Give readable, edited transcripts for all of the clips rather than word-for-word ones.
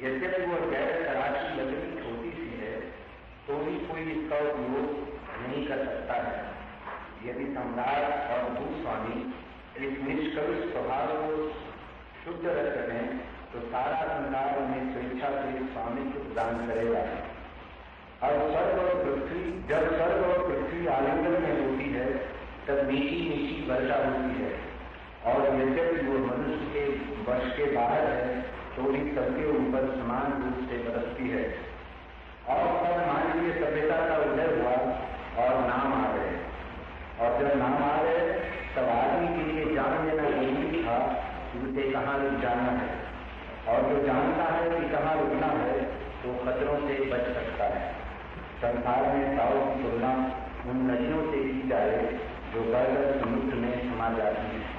यद्यपि वो गैर तराशी लकड़ी छोटी सी है तो भी कोई इसका उपयोग नहीं कर सकता है। यदि सम्राट और भूस्वामी इस निष्कलुष स्वभाव को शुद्ध रख सकें तो सारा संसार उन्हें स्वेच्छा से स्वामित्व दान करेगा। और जब स्वर्ग और पृथ्वी आलिंगन में होती है तब मीठी मीठी वर्षा होती है। और यद्यपि वो मनुष्य के वश के बाहर है तो भी सबके ऊपर समान रूप से बरसती है। और तब मानवीय सभ्यता का उदय हुआ और नाम आ गए। और जब नाम आ गए तब आदमी के लिए जान लेना जरूरी था कि उसे कहाँ रुक जाना है। और जो जानता है कि कहाँ रुकना है तो खतरों से बच सकता है। संसार में ताओ की तुलना उन नदियों से की जाए जो बहकर समुद्र में समा जाती है।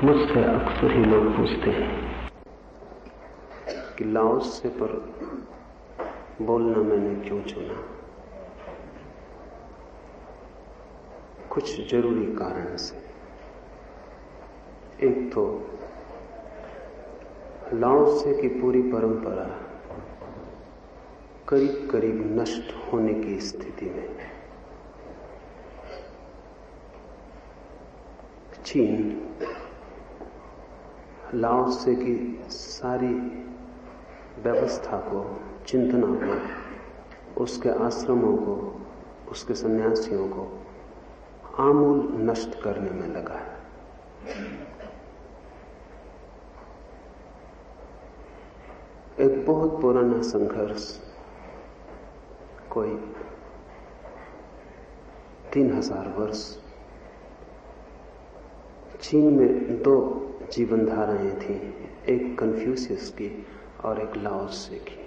मुझसे अक्सर ही लोग पूछते हैं कि लाओत्से पर बोलना मैंने क्यों चुना। कुछ जरूरी कारण से। एक तो लाओत्से की पूरी परंपरा करीब करीब नष्ट होने की स्थिति में। चीन लाओत्से की सारी व्यवस्था को, चिंतना को, उसके आश्रमों को, उसके सन्यासियों को आमूल नष्ट करने में लगा है। एक बहुत पुराना संघर्ष, कोई 3000 वर्ष, चीन में दो जीवन धाराएं थी, एक कन्फ्यूशियस की और एक लाओत्से की।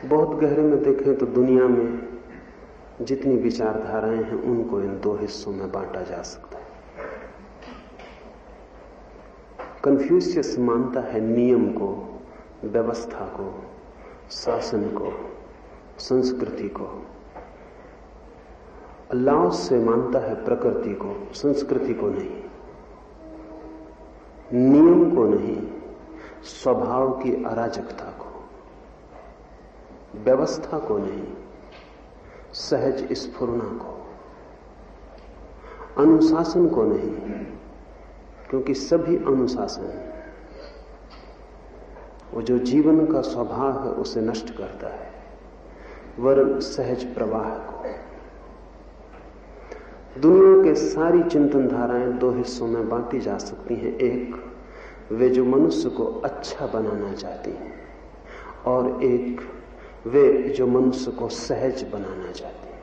बहुत गहरे में देखें तो दुनिया में जितनी विचारधाराएं हैं उनको इन दो हिस्सों में बांटा जा सकता है। कन्फ्यूशियस मानता है नियम को, व्यवस्था को, शासन को, संस्कृति को। लाओत्से मानता है प्रकृति को, संस्कृति को नहीं, नियम को नहीं, स्वभाव की अराजकता को, व्यवस्था को नहीं, सहज स्फुरना को, अनुशासन को नहीं, क्योंकि सभी अनुशासन वो जो जीवन का स्वभाव है उसे नष्ट करता है, वरन सहज प्रवाह को। दुनिया के सारी चिंतन धाराएं दो हिस्सों में बांटी जा सकती हैं। एक, वे जो मनुष्य को अच्छा बनाना चाहती हैं, और एक, वे जो मनुष्य को सहज बनाना चाहती हैं।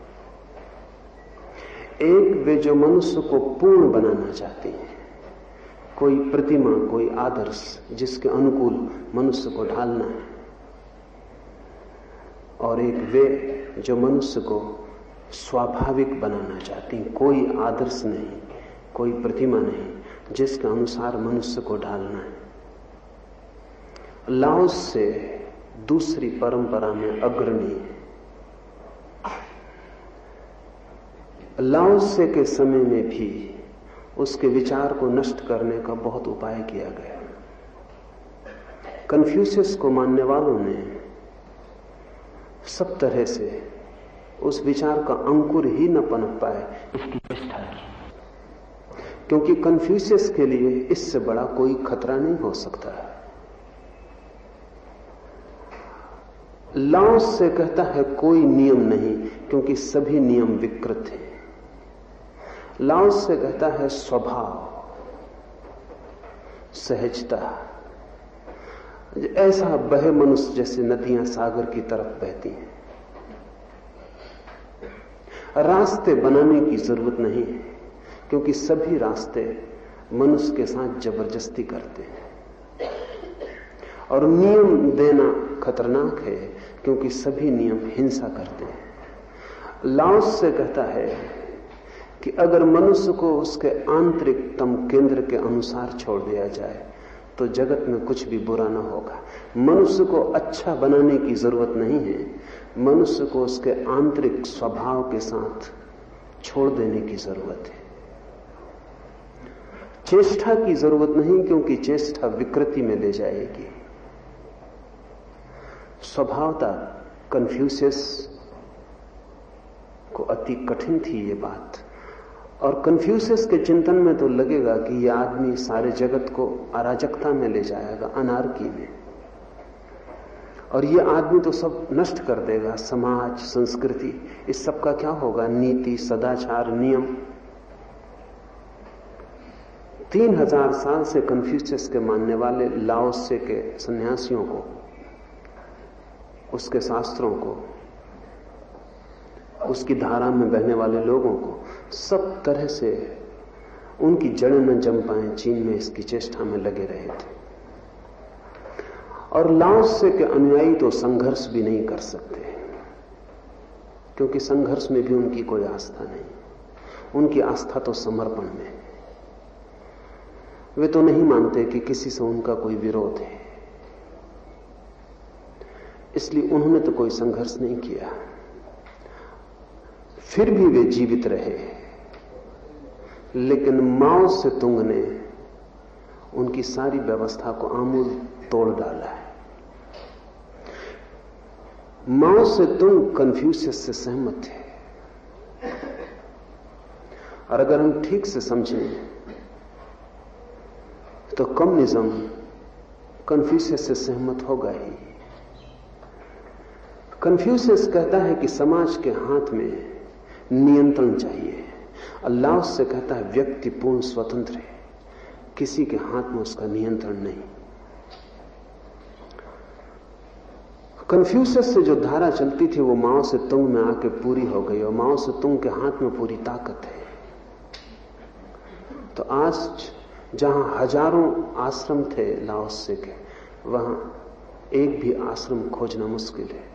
एक, वे जो मनुष्य को पूर्ण बनाना चाहती हैं, कोई प्रतिमा, कोई आदर्श जिसके अनुकूल मनुष्य को ढालना है। और एक, वे जो मनुष्य को स्वाभाविक बनाना चाहती हैं, कोई आदर्श नहीं, कोई प्रतिमा नहीं, जिसके अनुसार मनुष्य को ढालना है। लाओत्से दूसरी परंपरा में अग्रणी है। लाओत्से के समय में भी उसके विचार को नष्ट करने का बहुत उपाय किया गया। कन्फ्यूशियस को मानने वालों ने सब तरह से उस विचार का अंकुर ही न पनप पाए इसकी चेष्टा की, क्योंकि कन्फ्यूशियस के लिए इससे बड़ा कोई खतरा नहीं हो सकता। लाओत्से कहता है कोई नियम नहीं, क्योंकि सभी नियम विकृत हैं। लाओत्से कहता है स्वभाव, सहजता, ऐसा बहे मनुष्य जैसे नदियां सागर की तरफ बहती हैं। रास्ते बनाने की जरूरत नहीं है, क्योंकि सभी रास्ते मनुष्य के साथ जबरदस्ती करते हैं। और नियम देना खतरनाक है, क्योंकि सभी नियम हिंसा करते हैं। लाओस से कहता है कि अगर मनुष्य को उसके आंतरिकतम केंद्र के अनुसार छोड़ दिया जाए तो जगत में कुछ भी बुरा ना होगा। मनुष्य को अच्छा बनाने की जरूरत नहीं है, मनुष्य को उसके आंतरिक स्वभाव के साथ छोड़ देने की जरूरत है। चेष्टा की जरूरत नहीं, क्योंकि चेष्टा विकृति में ले जाएगी। स्वभावता कन्फ्यूशियस को अति कठिन थी ये बात, और कन्फ्यूशियस के चिंतन में तो लगेगा कि यह आदमी सारे जगत को अराजकता में ले जाएगा, अनार्की में, और ये आदमी तो सब नष्ट कर देगा, समाज, संस्कृति, इस सब का क्या होगा, नीति, सदाचार, नियम। 3000 साल से कन्फ्यूशियस के मानने वाले लाओसे के सन्यासियों को, उसके शास्त्रों को, उसकी धारा में बहने वाले लोगों को सब तरह से उनकी जड़ें न जम पाए, चीन में इसकी चेष्टा में लगे रहे थे। और लाओसे के अनुयायी तो संघर्ष भी नहीं कर सकते, क्योंकि संघर्ष में भी उनकी कोई आस्था नहीं, उनकी आस्था तो समर्पण में। वे तो नहीं मानते कि किसी से उनका कोई विरोध है, इसलिए उन्होंने तो कोई संघर्ष नहीं किया, फिर भी वे जीवित रहे। लेकिन माओ से तुंग ने उनकी सारी व्यवस्था को आमूल तोड़ डाला है। माओ से तुंग कन्फ्यूशियस से सहमत थे, और अगर हम ठीक से समझें तो कम्युनिज्म कन्फ्यूशियस से सहमत होगा ही। कन्फ्यूशियस कहता है कि समाज के हाथ में नियंत्रण चाहिए, अल्लाह से कहता है व्यक्ति पूर्ण स्वतंत्र है, किसी के हाथ में उसका नियंत्रण नहीं। कन्फ्यूशियस से जो धारा चलती थी वो माओ से तुंग में आके पूरी हो गई, और माओ से तुंग के हाथ में पूरी ताकत है। तो आज जहां हजारों आश्रम थे लाओसे के, वहां एक भी आश्रम खोजना मुश्किल है।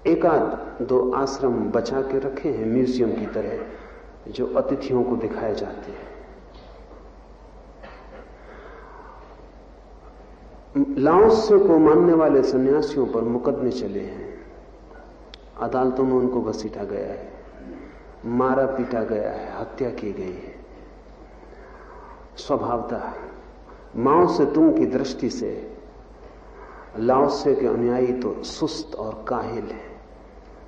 एक आध 2 आश्रम बचा के रखे हैं म्यूजियम की तरह, जो अतिथियों को दिखाए जाते हैं। लाओसे को मानने वाले सन्यासियों पर मुकदमे चले हैं, अदालतों में उनको घसीटा गया है, मारा पीटा गया है, हत्या की गई है। स्वभावतः माओ से तुंग की दृष्टि से लाओसे के अनुयायी तो सुस्त और काहिल है,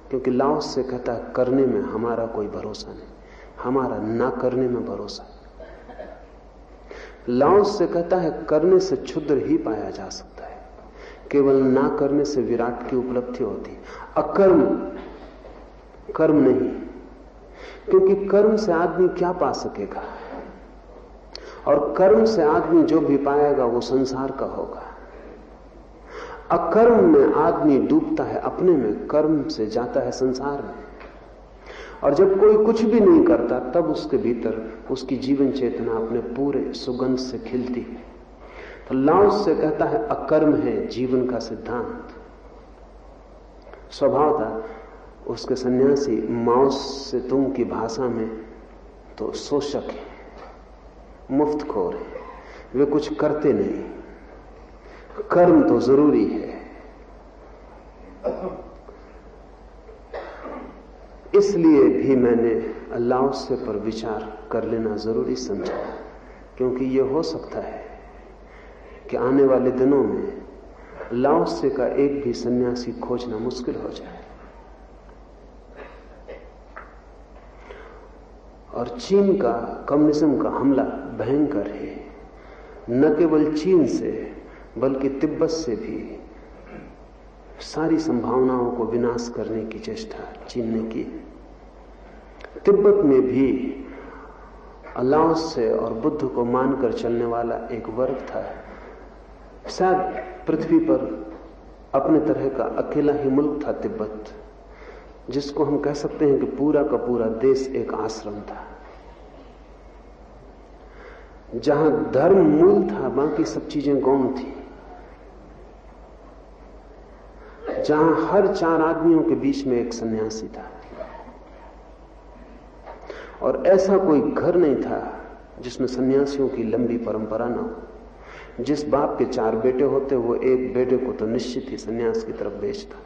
क्योंकि लाओसे कहता है करने में हमारा कोई भरोसा नहीं, हमारा ना करने में भरोसा है। लाओसे कहता है करने से क्षुद्र ही पाया जा सकता है, केवल ना करने से विराट की उपलब्धि होती, अकर्म कर्म नहीं, क्योंकि कर्म से आदमी क्या पा सकेगा, और कर्म से आदमी जो भी पाएगा वो संसार का होगा। अकर्म में आदमी डूबता है अपने में, कर्म से जाता है संसार में। और जब कोई कुछ भी नहीं करता तब उसके भीतर उसकी जीवन चेतना अपने पूरे सुगंध से खिलती है। तो लाओस से कहता है अकर्म है जीवन का सिद्धांत। स्वभाव था उसके सन्यासी माओ से तुंग की भाषा में तो शोषक है, मुफ्तखोर है, वे कुछ करते नहीं, कर्म तो जरूरी है। इसलिए भी मैंने लाओसे पर विचार कर लेना जरूरी समझा, क्योंकि यह हो सकता है कि आने वाले दिनों में लाओसे का एक भी सन्यासी खोजना मुश्किल हो जाए। और चीन का कम्युनिज्म का हमला भयंकर है, न केवल चीन से बल्कि तिब्बत से भी सारी संभावनाओं को विनाश करने की चेष्टा चीन ने की। तिब्बत में भी लाओसे और बुद्ध को मानकर चलने वाला एक वर्ग था। शायद पृथ्वी पर अपने तरह का अकेला ही मुल्क था तिब्बत, जिसको हम कह सकते हैं कि पूरा का पूरा देश एक आश्रम था, जहां धर्म मूल था, बाकी सब चीजें गौण थी, जहां हर 4 आदमियों के बीच में एक सन्यासी था। और ऐसा कोई घर नहीं था जिसमें सन्यासियों की लंबी परंपरा ना हो। जिस बाप के 4 बेटे होते वो एक बेटे को तो निश्चित ही सन्यास की तरफ भेजता,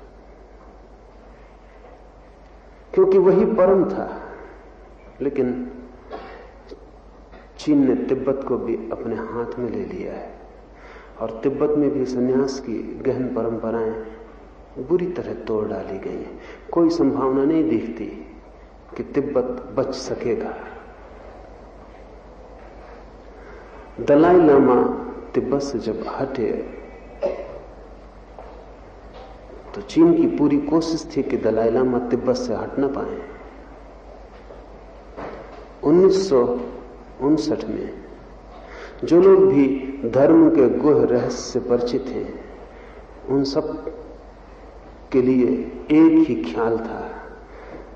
क्योंकि वही परम था। लेकिन चीन ने तिब्बत को भी अपने हाथ में ले लिया है और तिब्बत में भी सन्यास की गहन परंपराएं बुरी तरह तोड़ डाली गई हैं। कोई संभावना नहीं दिखती कि तिब्बत बच सकेगा। दलाई लामा तिब्बत से जब हटे तो चीन की पूरी कोशिश थी कि दलाई लामा तिब्बत से हट न पाए। 1959 में जो लोग भी धर्म के गुह रहस्य से परिचित हैं, उन सब के लिए एक ही ख्याल था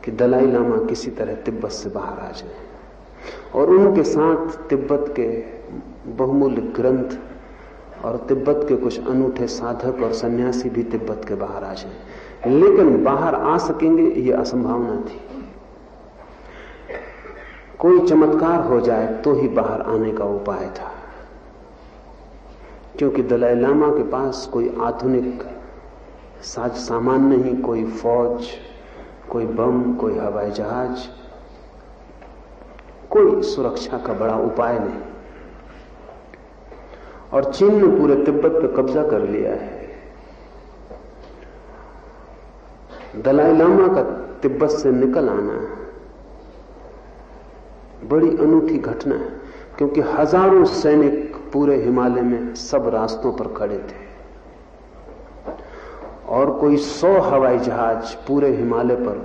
कि दलाई लामा किसी तरह तिब्बत से बाहर आ जाए और उनके साथ तिब्बत के बहुमूल्य ग्रंथ और तिब्बत के कुछ अनूठे साधक और सन्यासी भी तिब्बत के बाहर आ जाए। लेकिन बाहर आ सकेंगे ये असंभावना थी। कोई चमत्कार हो जाए तो ही बाहर आने का उपाय था, क्योंकि दलाई लामा के पास कोई आधुनिक साज सामान नहीं, कोई फौज, कोई बम, कोई हवाई जहाज, कोई सुरक्षा का बड़ा उपाय नहीं। और चीन ने पूरे तिब्बत पर कब्जा कर लिया है। दलाई लामा का तिब्बत से निकल आना बड़ी अनूठी घटना है, क्योंकि हजारों सैनिक पूरे हिमालय में सब रास्तों पर खड़े थे और कोई 100 हवाई जहाज पूरे हिमालय पर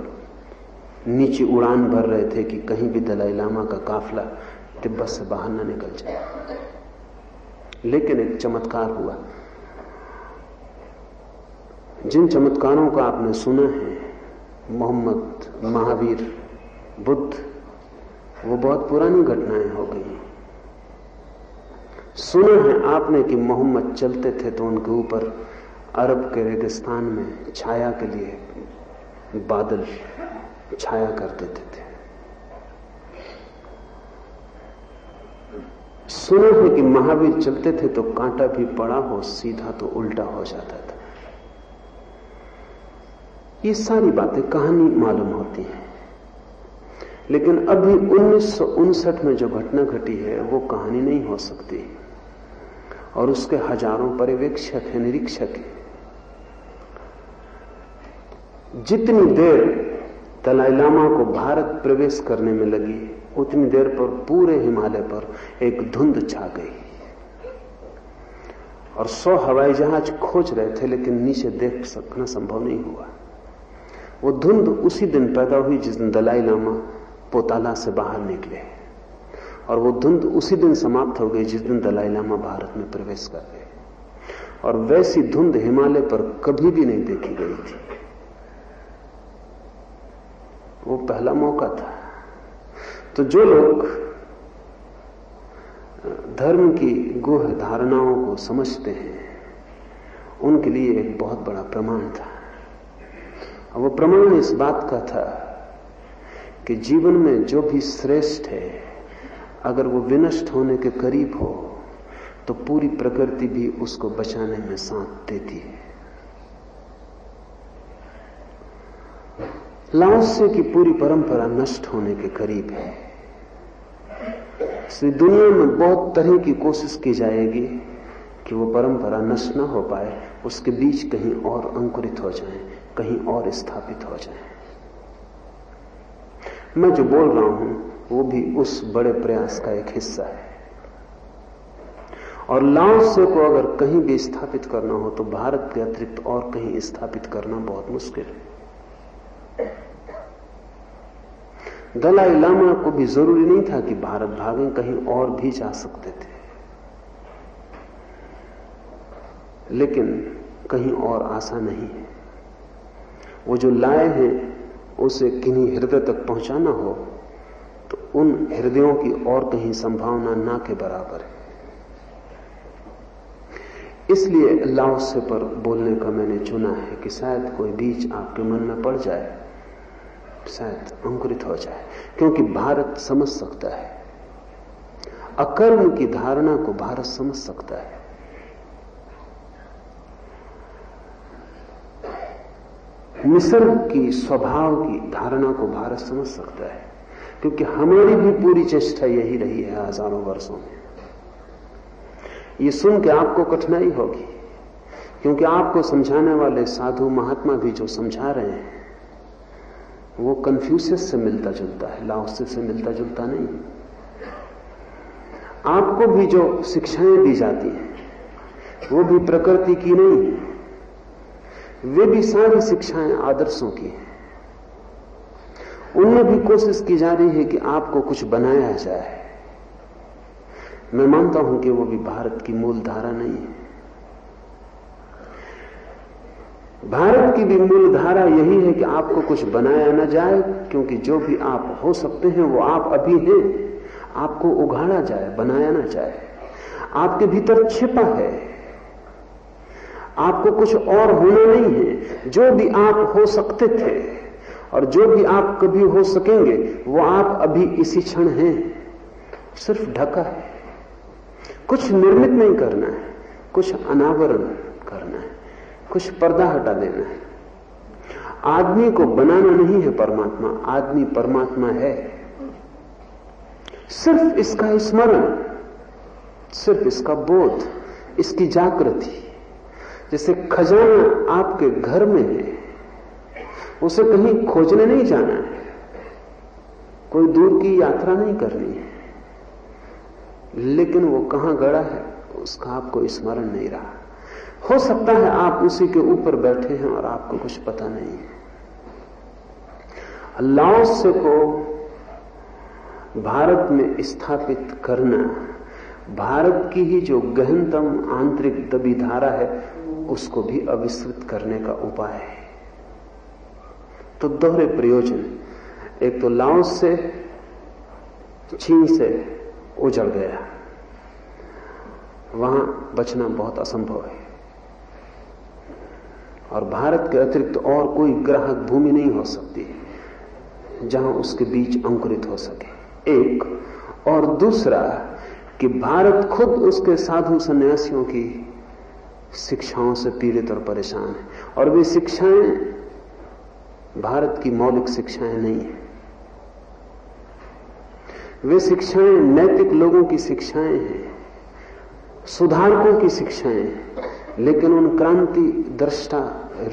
नीचे उड़ान भर रहे थे कि कहीं भी दलाई लामा का काफिला तिब्बत से बाहर न निकल जाए। लेकिन एक चमत्कार हुआ। जिन चमत्कारों का आपने सुना है, मोहम्मद, महावीर, बुद्ध, वो बहुत पुरानी घटनाएं हो गई। सुना है आपने कि मोहम्मद चलते थे तो उनके ऊपर अरब के रेगिस्तान में छाया के लिए बादल छाया कर देते थे। सुना है कि महावीर चलते थे तो कांटा भी पड़ा हो सीधा तो उल्टा हो जाता था। ये सारी बातें कहानी मालूम होती हैं, लेकिन अभी 1959 में जो घटना घटी है वो कहानी नहीं हो सकती और उसके हजारों पर्यवेक्षक हैं, निरीक्षक हैं। जितनी देर दलाई लामा को भारत प्रवेश करने में लगी उतनी देर पर पूरे हिमालय पर एक धुंध छा गई और 100 हवाई जहाज खोज रहे थे, लेकिन नीचे देख सकना संभव नहीं हुआ। वो धुंध उसी दिन पैदा हुई जिस दिन दलाई लामा पोताला से बाहर निकले, और वो धुंध उसी दिन समाप्त हो गई जिस दिन दलाई लामा भारत में प्रवेश कर गए। और वैसी धुंध हिमालय पर कभी भी नहीं देखी गई थी। वो पहला मौका था। तो जो लोग धर्म की गुह धारणाओं को समझते हैं, उनके लिए एक बहुत बड़ा प्रमाण था। और वो प्रमाण इस बात का था कि जीवन में जो भी श्रेष्ठ है, अगर वो विनष्ट होने के करीब हो तो पूरी प्रकृति भी उसको बचाने में साथ देती है। लाओत्से की पूरी परंपरा नष्ट होने के करीब है। इसलिए दुनिया में बहुत तरह की कोशिश की जाएगी कि वो परंपरा नष्ट न हो पाए, उसके बीज कहीं और अंकुरित हो जाएं, कहीं और स्थापित हो जाएं। मैं जो बोल रहा हूं वो भी उस बड़े प्रयास का एक हिस्सा है। और लाओत्से को अगर कहीं भी स्थापित करना हो तो भारत के अतिरिक्त और कहीं स्थापित करना बहुत मुश्किल है। दलाई लामा को भी जरूरी नहीं था कि भारत भागें, कहीं और भी जा सकते थे, लेकिन कहीं और आशा नहीं है। वो जो लाए हैं उसे किन्हीं हृदय तक पहुंचाना हो तो उन हृदयों की और कहीं संभावना ना के बराबर है। इसलिए लाओत्से पर बोलने का मैंने चुना है कि शायद कोई बीज आपके मन में पड़ जाए शायद अंकुरित हो जाए, क्योंकि भारत समझ सकता है, अकर्म की धारणा को भारत समझ सकता है। निसर्ग की, स्वभाव की धारणा को भारत समझ सकता है, क्योंकि हमारी भी पूरी चेष्टा यही रही है हजारों वर्षों में। ये सुन के आपको कठिनाई होगी, क्योंकि आपको समझाने वाले साधु महात्मा भी जो समझा रहे हैं वो कन्फ्यूशियस से मिलता जुलता है, लाओत्से से मिलता जुलता नहीं। आपको भी जो शिक्षाएं दी जाती हैं वो भी प्रकृति की नहीं है, वे भी सारी शिक्षाएं आदर्शों की हैं। उनमें भी कोशिश की जा रही है कि आपको कुछ बनाया जाए। मैं मानता हूं कि वो भी भारत की मूल धारा नहीं है। भारत की भी मूल धारा यही है कि आपको कुछ बनाया न जाए, क्योंकि जो भी आप हो सकते हैं वो आप अभी हैं। आपको उघाड़ा जाए, बनाया न जाए। आपके भीतर छिपा है, आपको कुछ और होना नहीं है। जो भी आप हो सकते थे और जो भी आप कभी हो सकेंगे वो आप अभी इसी क्षण हैं, सिर्फ ढका है। कुछ निर्मित नहीं करना है, कुछ अनावरण करना है, कुछ पर्दा हटा देना है। आदमी को बनाना नहीं है परमात्मा, आदमी परमात्मा है। सिर्फ इसका स्मरण, सिर्फ इसका बोध, इसकी जागृति। जैसे खजाना आपके घर में है, उसे कहीं खोजने नहीं जाना है, कोई दूर की यात्रा नहीं करनी है, लेकिन वो कहां गड़ा है उसका आपको स्मरण नहीं रहा। हो सकता है आप उसी के ऊपर बैठे हैं और आपको कुछ पता नहीं है। लाओत्से को भारत में स्थापित करना, भारत की ही जो गहनतम आंतरिक दबी धारा है उसको भी अविस्मृत करने का उपाय है। तो दोहरे प्रयोजन, एक तो लाओत्से चीन से उजड़ गया, वहां बचना बहुत असंभव है, और भारत के अतिरिक्त और कोई ग्राहक भूमि नहीं हो सकती जहां उसके बीज अंकुरित हो सके, एक। और दूसरा कि भारत खुद उसके साधु सन्यासियों की शिक्षाओं से पीड़ित और परेशान है, और वे शिक्षाएं भारत की मौलिक शिक्षाएं नहीं है। वे शिक्षाएं नैतिक लोगों की शिक्षाएं हैं, सुधारकों की शिक्षाएं हैं, लेकिन उन क्रांति दृष्टा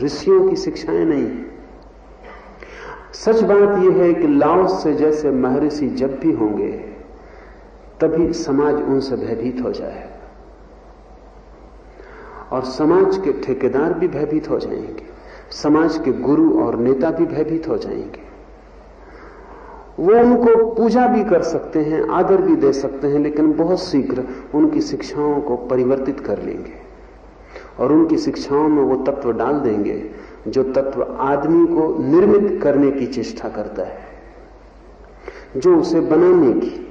ऋषियों की शिक्षाएं नहीं है। सच बात यह है कि लाओत्से जैसे महर्षि जब भी होंगे तभी समाज उनसे भयभीत हो जाए, और समाज के ठेकेदार भी भयभीत हो जाएंगे, समाज के गुरु और नेता भी भयभीत हो जाएंगे। वो उनको पूजा भी कर सकते हैं, आदर भी दे सकते हैं, लेकिन बहुत शीघ्र उनकी शिक्षाओं को परिवर्तित कर लेंगे और उनकी शिक्षाओं में वो तत्व डाल देंगे जो तत्व आदमी को निर्मित करने की चेष्टा करता है, जो उसे बनाने की,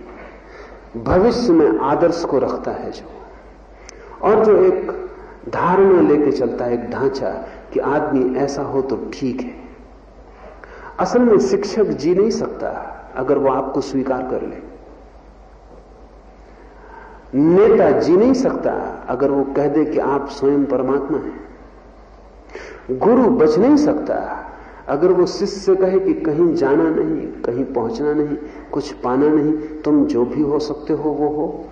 भविष्य में आदर्श को रखता है, और जो एक धारणा लेके चलता है, एक ढांचा कि आदमी ऐसा हो तो ठीक है। असल में शिक्षक जी नहीं सकता अगर वो आपको स्वीकार कर ले, नेता जी नहीं सकता अगर वो कह दे कि आप स्वयं परमात्मा हैं, गुरु बच नहीं सकता अगर वो शिष्य से कहे कि कहीं जाना नहीं, कहीं पहुंचना नहीं, कुछ पाना नहीं, तुम जो भी हो सकते हो वो हो।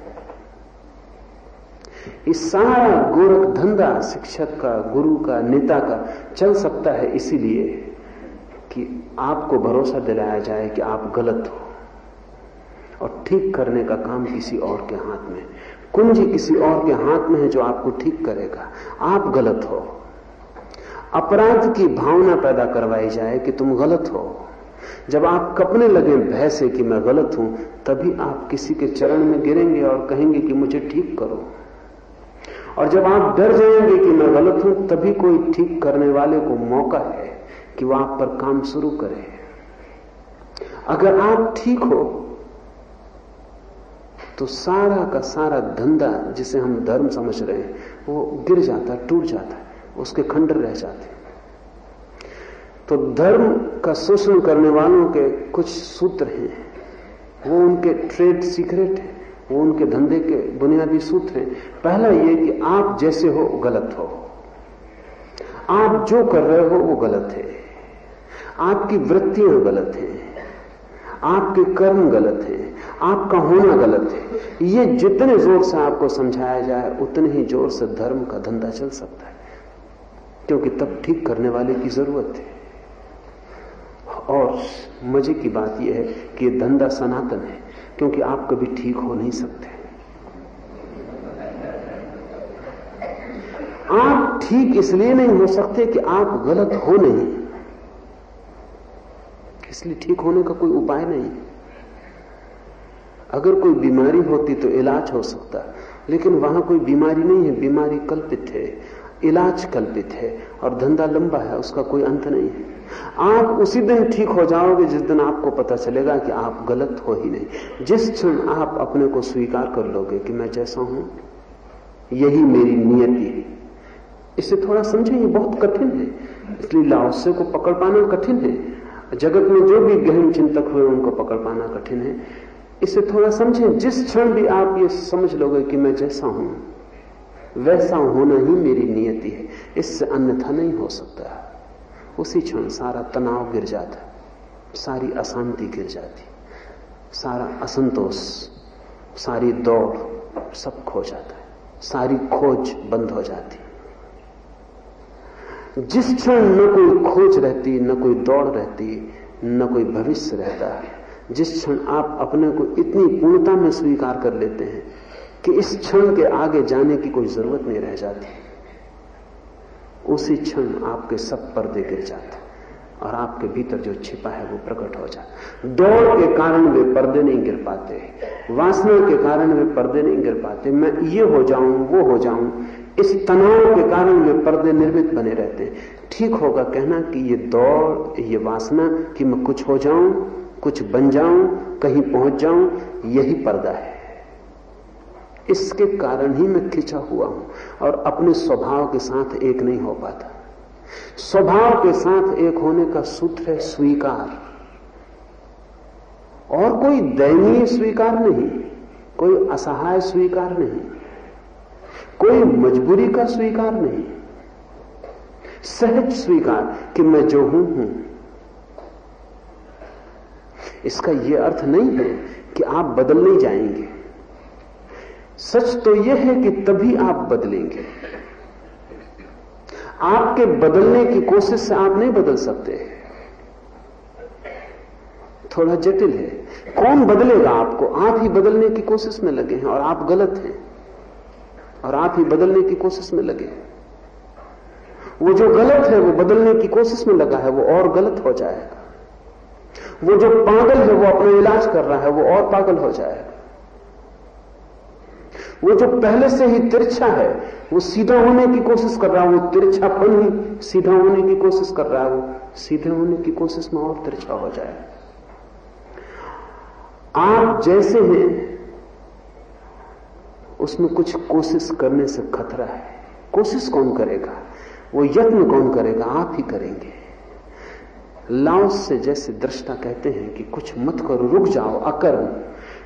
इस सारा गोरख धंधा शिक्षक का, गुरु का, नेता का चल सकता है इसीलिए कि आपको भरोसा दिलाया जाए कि आप गलत हो, और ठीक करने का काम किसी और के हाथ में, कुंजी किसी और के हाथ में है जो आपको ठीक करेगा। आप गलत हो, अपराध की भावना पैदा करवाई जाए कि तुम गलत हो। जब आप कपने लगे भय से कि मैं गलत हूं, तभी आप किसी के चरण में गिरेंगे और कहेंगे कि मुझे ठीक करो। और जब आप डर जाएंगे कि मैं गलत हूं, तभी कोई ठीक करने वाले को मौका है कि वह आप पर काम शुरू करे। अगर आप ठीक हो तो सारा का सारा धंधा जिसे हम धर्म समझ रहे हैं वो गिर जाता है, टूट जाता है, उसके खंडर रह जाते हैं। तो धर्म का शोषण करने वालों के कुछ सूत्र हैं, वो उनके ट्रेड सीक्रेट है, वो उनके धंधे के बुनियादी सूत्र हैं। पहला ये कि आप जैसे हो गलत हो, आप जो कर रहे हो वो गलत है, आपकी वृत्तियां गलत हैं, आपके कर्म गलत हैं, आपका होना गलत है। ये जितने जोर से आपको समझाया जाए उतने ही जोर से धर्म का धंधा चल सकता है, क्योंकि तब ठीक करने वाले की जरूरत है। और मजे की बात यह है कि ये धंधा सनातन है, क्योंकि आप कभी ठीक हो नहीं सकते। आप ठीक इसलिए नहीं हो सकते कि आप गलत हो नहीं, इसलिए ठीक होने का कोई उपाय नहीं। अगर कोई बीमारी होती तो इलाज हो सकता, लेकिन वहां कोई बीमारी नहीं है, बीमारी कल्पित है, इलाज कल्पित है, और धंधा लंबा है, उसका कोई अंत नहीं है। आप उसी दिन ठीक हो जाओगे जिस दिन आपको पता चलेगा कि आप गलत हो ही नहीं। जिस क्षण आप अपने को स्वीकार कर लोगे कि मैं जैसा हूं यही मेरी नियति है। इसे थोड़ा समझें, ये बहुत कठिन है, इसलिए लाओसे को पकड़ पाना कठिन है। जगत में जो भी गहन चिंतक हुए उनको पकड़ पाना कठिन है। इसे थोड़ा समझें, जिस क्षण भी आप ये समझ लोगे कि मैं जैसा हूं वैसा होना ही मेरी नियति है, इससे अन्यथा नहीं हो सकता, उसी क्षण सारा तनाव गिर जाता, सारी अशांति गिर जाती, सारा असंतोष, सारी दौड़, सब खो जाता है, सारी खोज बंद हो जाती। जिस क्षण न कोई खोज रहती, न कोई दौड़ रहती, न कोई भविष्य रहता, जिस क्षण आप अपने को इतनी पूर्णता में स्वीकार कर लेते हैं कि इस क्षण के आगे जाने की कोई जरूरत नहीं रह जाती, उसी क्षण आपके सब पर्दे गिर जाते और आपके भीतर जो छिपा है वो प्रकट हो जाता। दौड़ के कारण वे पर्दे नहीं गिर पाते, वासना के कारण वे पर्दे नहीं गिर पाते। मैं ये हो जाऊं, वो हो जाऊं, इस तनाव के कारण वे पर्दे निर्मित बने रहते हैं। ठीक होगा कहना कि ये दौड़, ये वासना कि मैं कुछ हो जाऊं, कुछ बन जाऊं, कहीं पहुंच जाऊं, यही पर्दा है। इसके कारण ही मैं खिंचा हुआ हूं और अपने स्वभाव के साथ एक नहीं हो पाता। स्वभाव के साथ एक होने का सूत्र है स्वीकार, और कोई दयनीय स्वीकार नहीं, कोई असहाय स्वीकार नहीं, कोई मजबूरी का स्वीकार नहीं, सहज स्वीकार कि मैं जो हूं। इसका यह अर्थ नहीं है कि आप बदल नहीं जाएंगे। सच तो यह है कि तभी आप बदलेंगे। आपके बदलने की कोशिश से आप नहीं बदल सकते, थोड़ा जटिल है। कौन बदलेगा आपको? आप ही बदलने की कोशिश में लगे हैं और आप गलत हैं, और आप ही बदलने की कोशिश में लगे हैं। वो जो गलत है वो बदलने की कोशिश में लगा है, वो और गलत हो जाएगा। वो जो पागल है वो अपना इलाज कर रहा है, वो और पागल हो जाएगा। वो जो पहले से ही तिरछा है वो सीधा होने की कोशिश कर रहा है, वो तिरछापन ही सीधा होने की कोशिश कर रहा है, वो सीधे होने की कोशिश में और तिरछा हो जाएगा। आप जैसे हैं उसमें कुछ कोशिश करने से खतरा है। कोशिश कौन करेगा? वो यत्न कौन करेगा? आप ही करेंगे। लाओस से जैसे दृष्टा कहते हैं कि कुछ मत करो, रुक जाओ, अकर्म।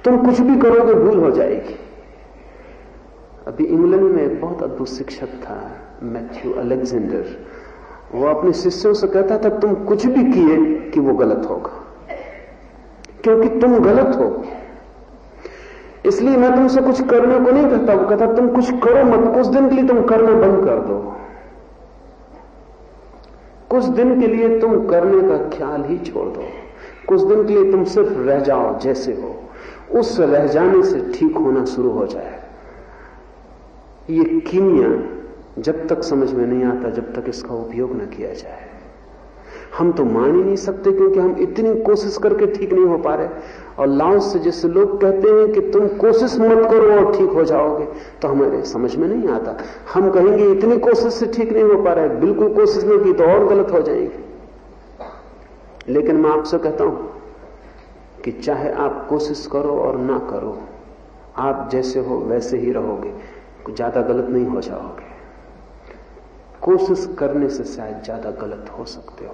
तुम कुछ भी करोगे भूल हो जाएगी। अभी इंग्लैंड में एक बहुत अद्भुत शिक्षक था, मैथ्यू अलेक्जेंडर। वो अपने शिष्यों से कहता था तुम कुछ भी किए कि वो गलत होगा, क्योंकि तुम गलत हो। इसलिए मैं तुमसे कुछ करने को नहीं कहता। वो कहता तुम कुछ करो मत, कुछ दिन के लिए तुम करना बंद कर दो, कुछ दिन के लिए तुम करने का ख्याल ही छोड़ दो, कुछ दिन के लिए तुम सिर्फ रह जाओ जैसे हो। उस रह जाने से ठीक होना शुरू हो जाए। ये कीमिया जब तक समझ में नहीं आता, जब तक इसका उपयोग न किया जाए। हम तो मान ही नहीं सकते, क्योंकि हम इतनी कोशिश करके ठीक नहीं हो पा रहे। और लाओस से जैसे लोग कहते हैं कि तुम कोशिश मत करो और ठीक हो जाओगे, तो हमारे समझ में नहीं आता। हम कहेंगे इतनी कोशिश से ठीक नहीं हो पा रहे, बिल्कुल कोशिश नहीं की तो और गलत हो जाएंगे। लेकिन मैं आपसे कहता हूं कि चाहे आप कोशिश करो और ना करो, आप जैसे हो वैसे ही रहोगे, ज्यादा गलत नहीं हो जाओगे। कोशिश करने से शायद ज्यादा गलत हो सकते हो।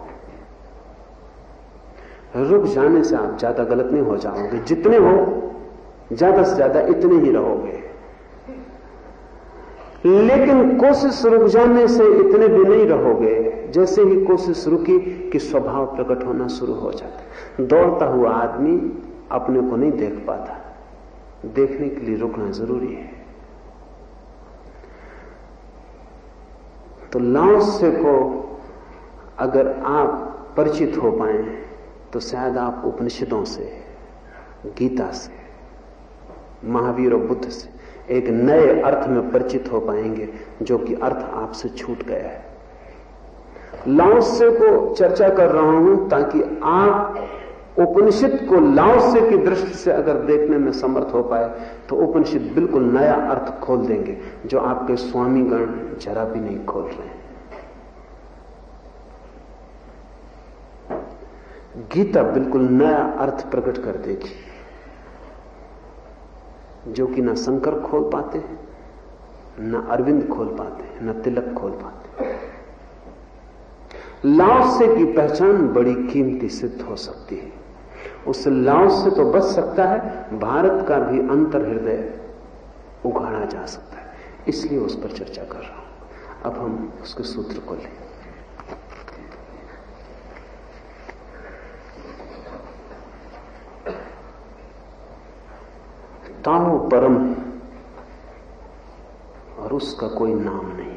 रुक जाने से आप ज्यादा गलत नहीं हो जाओगे। जितने हो ज्यादा से ज्यादा इतने ही रहोगे। लेकिन कोशिश रुक जाने से इतने भी नहीं रहोगे। जैसे ही कोशिश रुकी कि स्वभाव प्रकट होना शुरू हो जाता। दौड़ता हुआ आदमी अपने को नहीं देख पाता, देखने के लिए रुकना जरूरी है। तो लाओत्से को अगर आप परिचित हो पाए तो शायद आप उपनिषदों से, गीता से, महावीर और बुद्ध से एक नए अर्थ में परिचित हो पाएंगे, जो कि अर्थ आपसे छूट गया है। लाओत्से को चर्चा कर रहा हूं ताकि आप उपनिषद को लाओत्से की दृष्टि से अगर देखने में समर्थ हो पाए तो उपनिषद बिल्कुल नया अर्थ खोल देंगे, जो आपके स्वामीगण जरा भी नहीं खोल रहे हैं। गीता बिल्कुल नया अर्थ प्रकट कर देगी, जो कि ना शंकर खोल पाते, ना अरविंद खोल पाते, ना तिलक खोल पाते। लाओत्से की पहचान बड़ी कीमती सिद्ध हो सकती है। उस लाओत्से तो बच सकता है, भारत का भी अंतर हृदय उघाड़ा जा सकता है। इसलिए उस पर चर्चा कर रहा हूं। अब हम उसके सूत्र को लें। ताओ परम है और उसका कोई नाम नहीं।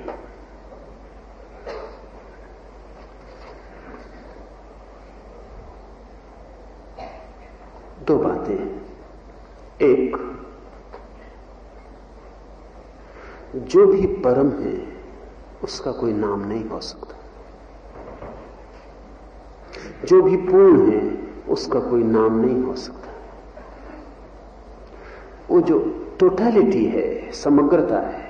दो बातें। एक, जो भी परम है उसका कोई नाम नहीं हो सकता। जो भी पूर्ण है उसका कोई नाम नहीं हो सकता। वो जो टोटलिटी है, समग्रता है,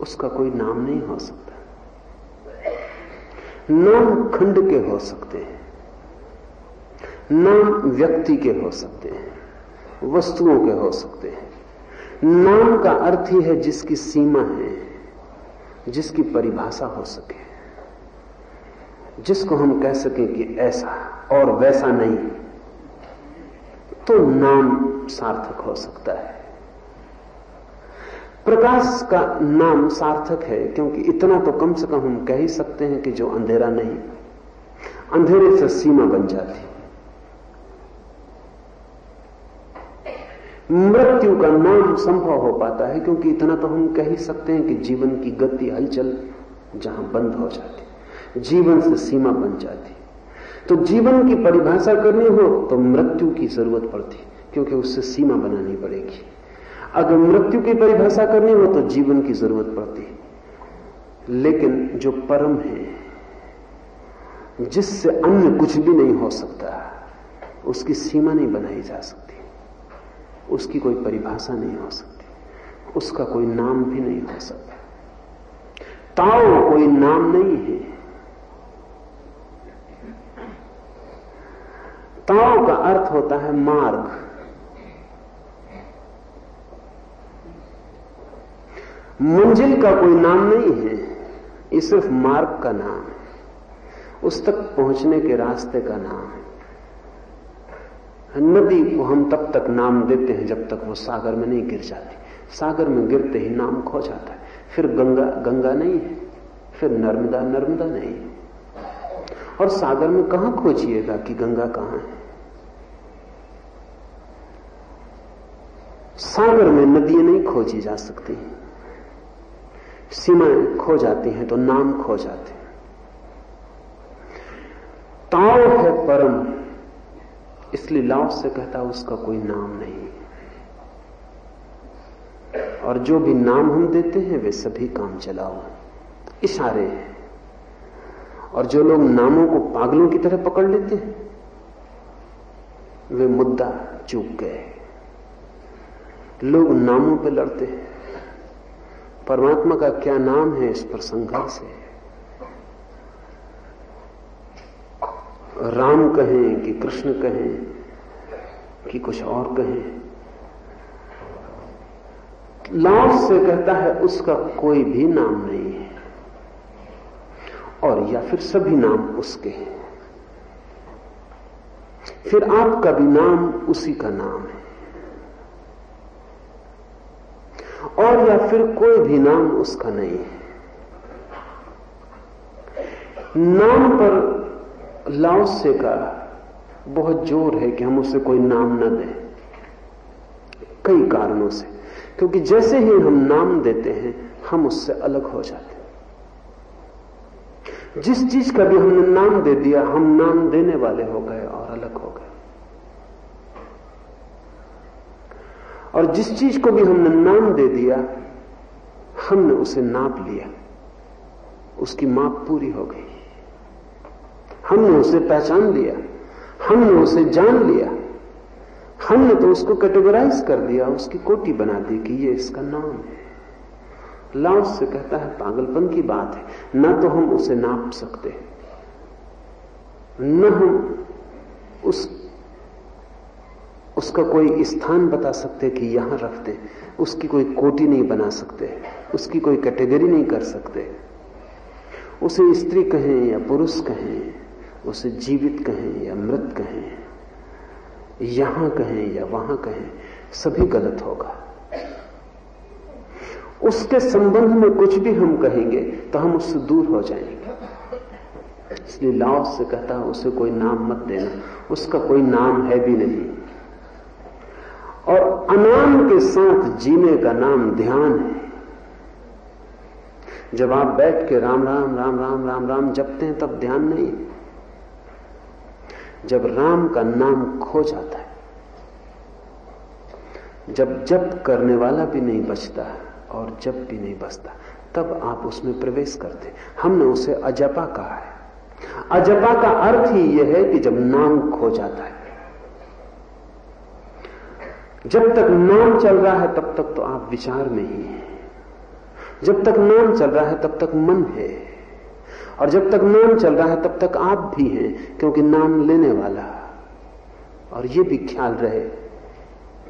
उसका कोई नाम नहीं हो सकता। नाम खंड के हो सकते हैं, नाम व्यक्ति के हो सकते हैं, वस्तुओं के हो सकते हैं। नाम का अर्थ ही है जिसकी सीमा है, जिसकी परिभाषा हो सके, जिसको हम कह सकें कि ऐसा और वैसा नहीं, तो नाम सार्थक हो सकता है। प्रकाश का नाम सार्थक है क्योंकि इतना तो कम से कम हम कह ही सकते हैं कि जो अंधेरा नहीं, अंधेरे से सीमा बन जाती। मृत्यु का नाम संभव हो पाता है क्योंकि इतना तो हम कह ही सकते हैं कि जीवन की गति, हलचल जहां बंद हो जाती, जीवन से सीमा बन जाती। तो जीवन की परिभाषा करनी हो तो मृत्यु की जरूरत पड़ती, क्योंकि उससे सीमा बनानी पड़ेगी। अगर मृत्यु की परिभाषा करनी हो तो जीवन की जरूरत पड़ती। लेकिन जो परम है, जिससे अन्य कुछ भी नहीं हो सकता, उसकी सीमा नहीं बनाई जा सकती, उसकी कोई परिभाषा नहीं हो सकती, उसका कोई नाम भी नहीं हो सकता। ताओ कोई नाम नहीं है। ताओ का अर्थ होता है मार्ग। मंजिल का कोई नाम नहीं है, ये सिर्फ मार्ग का नाम है, उस तक पहुंचने के रास्ते का नाम है। नदी को हम तब तक नाम देते हैं जब तक वो सागर में नहीं गिर जाती। सागर में गिरते ही नाम खो जाता है। फिर गंगा गंगा नहीं है, फिर नर्मदा नर्मदा नहीं है। और सागर में कहां खोजिएगा कि गंगा कहां है? सागर में नदियां नहीं खोजी जा सकती, सीमाएं खो जाती हैं तो नाम खो जाते हैं। ताओ है परम, इसलिए लाओत्से कहता है उसका कोई नाम नहीं। और जो भी नाम हम देते हैं वे सभी काम चलाओ, इशारे हैं। और जो लोग नामों को पागलों की तरह पकड़ लेते हैं वे मुद्दा चूक गए। लोग नामों पे लड़ते हैं, परमात्मा का क्या नाम है इस पर संघर्ष है। राम कहें कि कृष्ण कहें कि कुछ और कहें, लाओत्से कहता है उसका कोई भी नाम नहीं है, और या फिर सभी नाम उसके हैं। फिर आपका भी नाम उसी का नाम है, और या फिर कोई भी नाम उसका नहीं है। नाम पर लाओसे का बहुत जोर है कि हम उसे कोई नाम न दें, कई कारणों से। क्योंकि जैसे ही हम नाम देते हैं हम उससे अलग हो जाते हैं। जिस चीज का भी हमने नाम दे दिया हम नाम देने वाले हो गए और अलग हो गए। और जिस चीज को भी हमने नाम दे दिया हमने उसे नाप लिया, उसकी माप पूरी हो गई। हमने उसे पहचान लिया, हमने उसे जान लिया, हमने तो उसको कैटेगराइज कर दिया, उसकी कोटि बना दी कि ये इसका नाम है। लाओस से कहता है पागलपन की बात है। न तो हम उसे नाप सकते, न हम उसका कोई स्थान बता सकते कि यहां रख दे, उसकी कोई कोटि नहीं बना सकते, उसकी कोई कैटेगरी नहीं कर सकते। उसे स्त्री कहें या पुरुष कहें, उसे जीवित कहें या मृत कहें, यहां कहें या वहां कहें, सभी गलत होगा। उसके संबंध में कुछ भी हम कहेंगे तो हम उससे दूर हो जाएंगे। इसलिए लाओस से कहता है उसे कोई नाम मत देना, उसका कोई नाम है भी नहीं। और अनाम के साथ जीने का नाम ध्यान है। जब आप बैठ के राम राम राम राम राम राम जपते हैं तब ध्यान नहीं। जब राम का नाम खो जाता है, जब जप करने वाला भी नहीं बचता और जप भी नहीं बचता, तब आप उसमें प्रवेश करते। हमने उसे अजपा कहा है। अजपा का अर्थ ही यह है कि जब नाम खो जाता है। जब तक नाम चल रहा है तब तक तो आप विचार में ही हैं। जब तक नाम चल रहा है तब तक मन है, और जब तक नाम चल रहा है तब तक आप भी हैं, क्योंकि नाम लेने वाला। और ये भी ख्याल रहे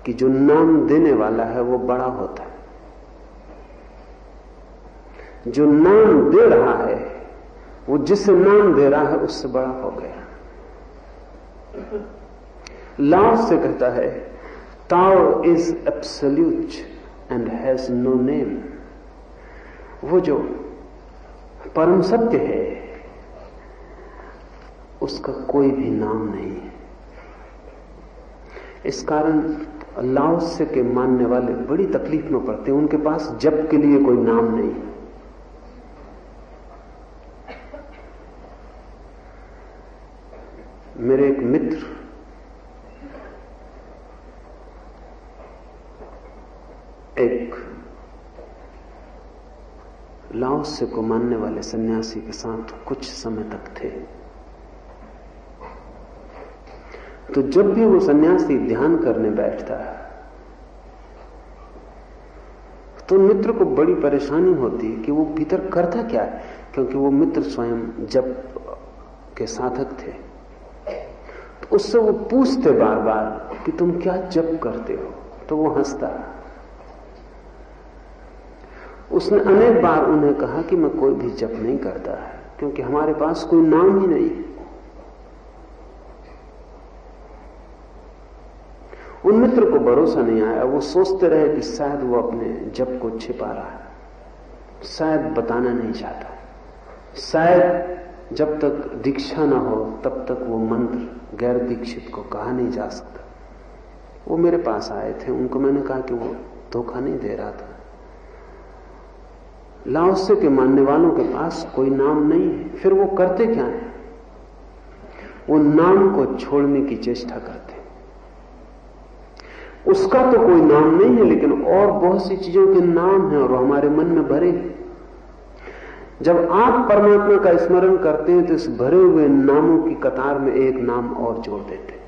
कि जो नाम देने वाला है वो बड़ा होता है, जो नाम दे रहा है वो जिसे नाम दे रहा है उससे बड़ा हो गया। लाओस से कहता है Tao is absolute and has no name. वो जो परम सत्य है उसका कोई भी नाम नहीं है। इस कारण लाओसे के मानने वाले बड़ी तकलीफ में पड़ते हैं। उनके पास जप के लिए कोई नाम नहीं। मेरे एक मित्र एक लाओसे को मानने वाले सन्यासी के साथ कुछ समय तक थे। तो जब भी वो सन्यासी ध्यान करने बैठता तो मित्र को बड़ी परेशानी होती कि वो भीतर करता क्या है, क्योंकि वो मित्र स्वयं जप के साधक थे। तो उससे वो पूछते बार बार कि तुम क्या जप करते हो, तो वो हंसता। उसने अनेक बार उन्हें कहा कि मैं कोई भी जप नहीं करता है, क्योंकि हमारे पास कोई नाम ही नहीं है। उन मित्र को भरोसा नहीं आया। वो सोचते रहे कि शायद वो अपने जप को छिपा रहा है, शायद बताना नहीं चाहता, शायद जब तक दीक्षा ना हो तब तक वो मंत्र गैर दीक्षित को कहा नहीं जा सकता। वो मेरे पास आए थे, उनको मैंने कहा कि वो धोखा नहीं दे रहा था। लाओसे के मानने वालों के पास कोई नाम नहीं है। फिर वो करते क्या है? वो नाम को छोड़ने की चेष्टा करते। उसका तो कोई नाम नहीं है, लेकिन और बहुत सी चीजों के नाम हैं और वो हमारे मन में भरे। जब आप परमात्मा का स्मरण करते हैं तो इस भरे हुए नामों की कतार में एक नाम और जोड़ देते हैं।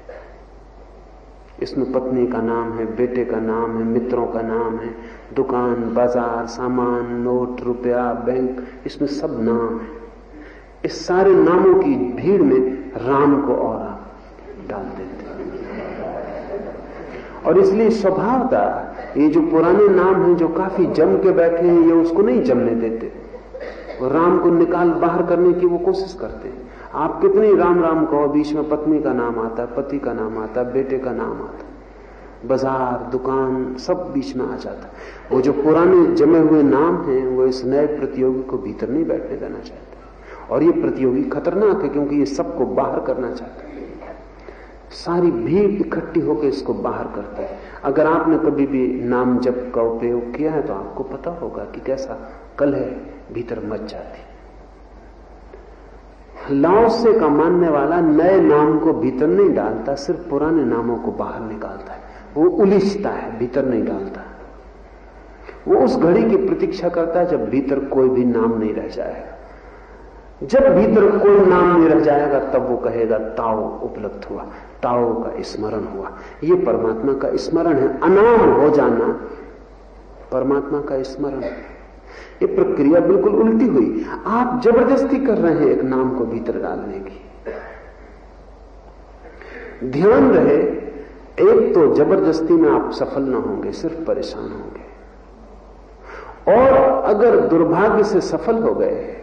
इसमें पत्नी का नाम है, बेटे का नाम है, मित्रों का नाम है, दुकान, बाजार, सामान, नोट, रुपया, बैंक, इसमें सब नाम है। इस सारे नामों की भीड़ में राम को और आप डाल देते हैं। और इसलिए स्वभावतः ये जो पुराने नाम हैं जो काफी जम के बैठे हैं, ये उसको नहीं जमने देते। राम को निकाल बाहर करने की वो कोशिश करते हैं। आप कितनी राम राम कहो, बीच में पत्नी का नाम आता है, पति का नाम आता है, बेटे का नाम आता है, बाजार, दुकान, सब बीच में आ जाता है। वो जो पुराने जमे हुए नाम हैं वो इस नए प्रतियोगी को भीतर नहीं बैठने देना चाहते। और ये प्रतियोगी खतरनाक है क्योंकि ये सबको बाहर करना चाहता है। सारी भीड़ इकट्ठी होकर इसको बाहर करता है। अगर आपने कभी भी नाम जप का उपयोग किया है तो आपको पता होगा कि कैसा कलह भीतर मच जाती। लाओ से का मानने वाला नए नाम को भीतर नहीं डालता, सिर्फ पुराने नामों को बाहर निकालता है। वो उलिझता है, भीतर नहीं डालता। वो उस घड़ी की प्रतीक्षा करता है जब भीतर कोई भी नाम नहीं रह जाएगा। जब भीतर कोई नाम नहीं रह जाएगा तब वो कहेगा ताओ उपलब्ध हुआ, ताओ का स्मरण हुआ। ये परमात्मा का स्मरण है। अनाम हो जाना परमात्मा का स्मरण है। ये प्रक्रिया बिल्कुल उल्टी हुई। आप जबरदस्ती कर रहे हैं एक नाम को भीतर डालने की। ध्यान रहे, एक तो जबरदस्ती में आप सफल ना होंगे, सिर्फ परेशान होंगे। और अगर दुर्भाग्य से सफल हो गए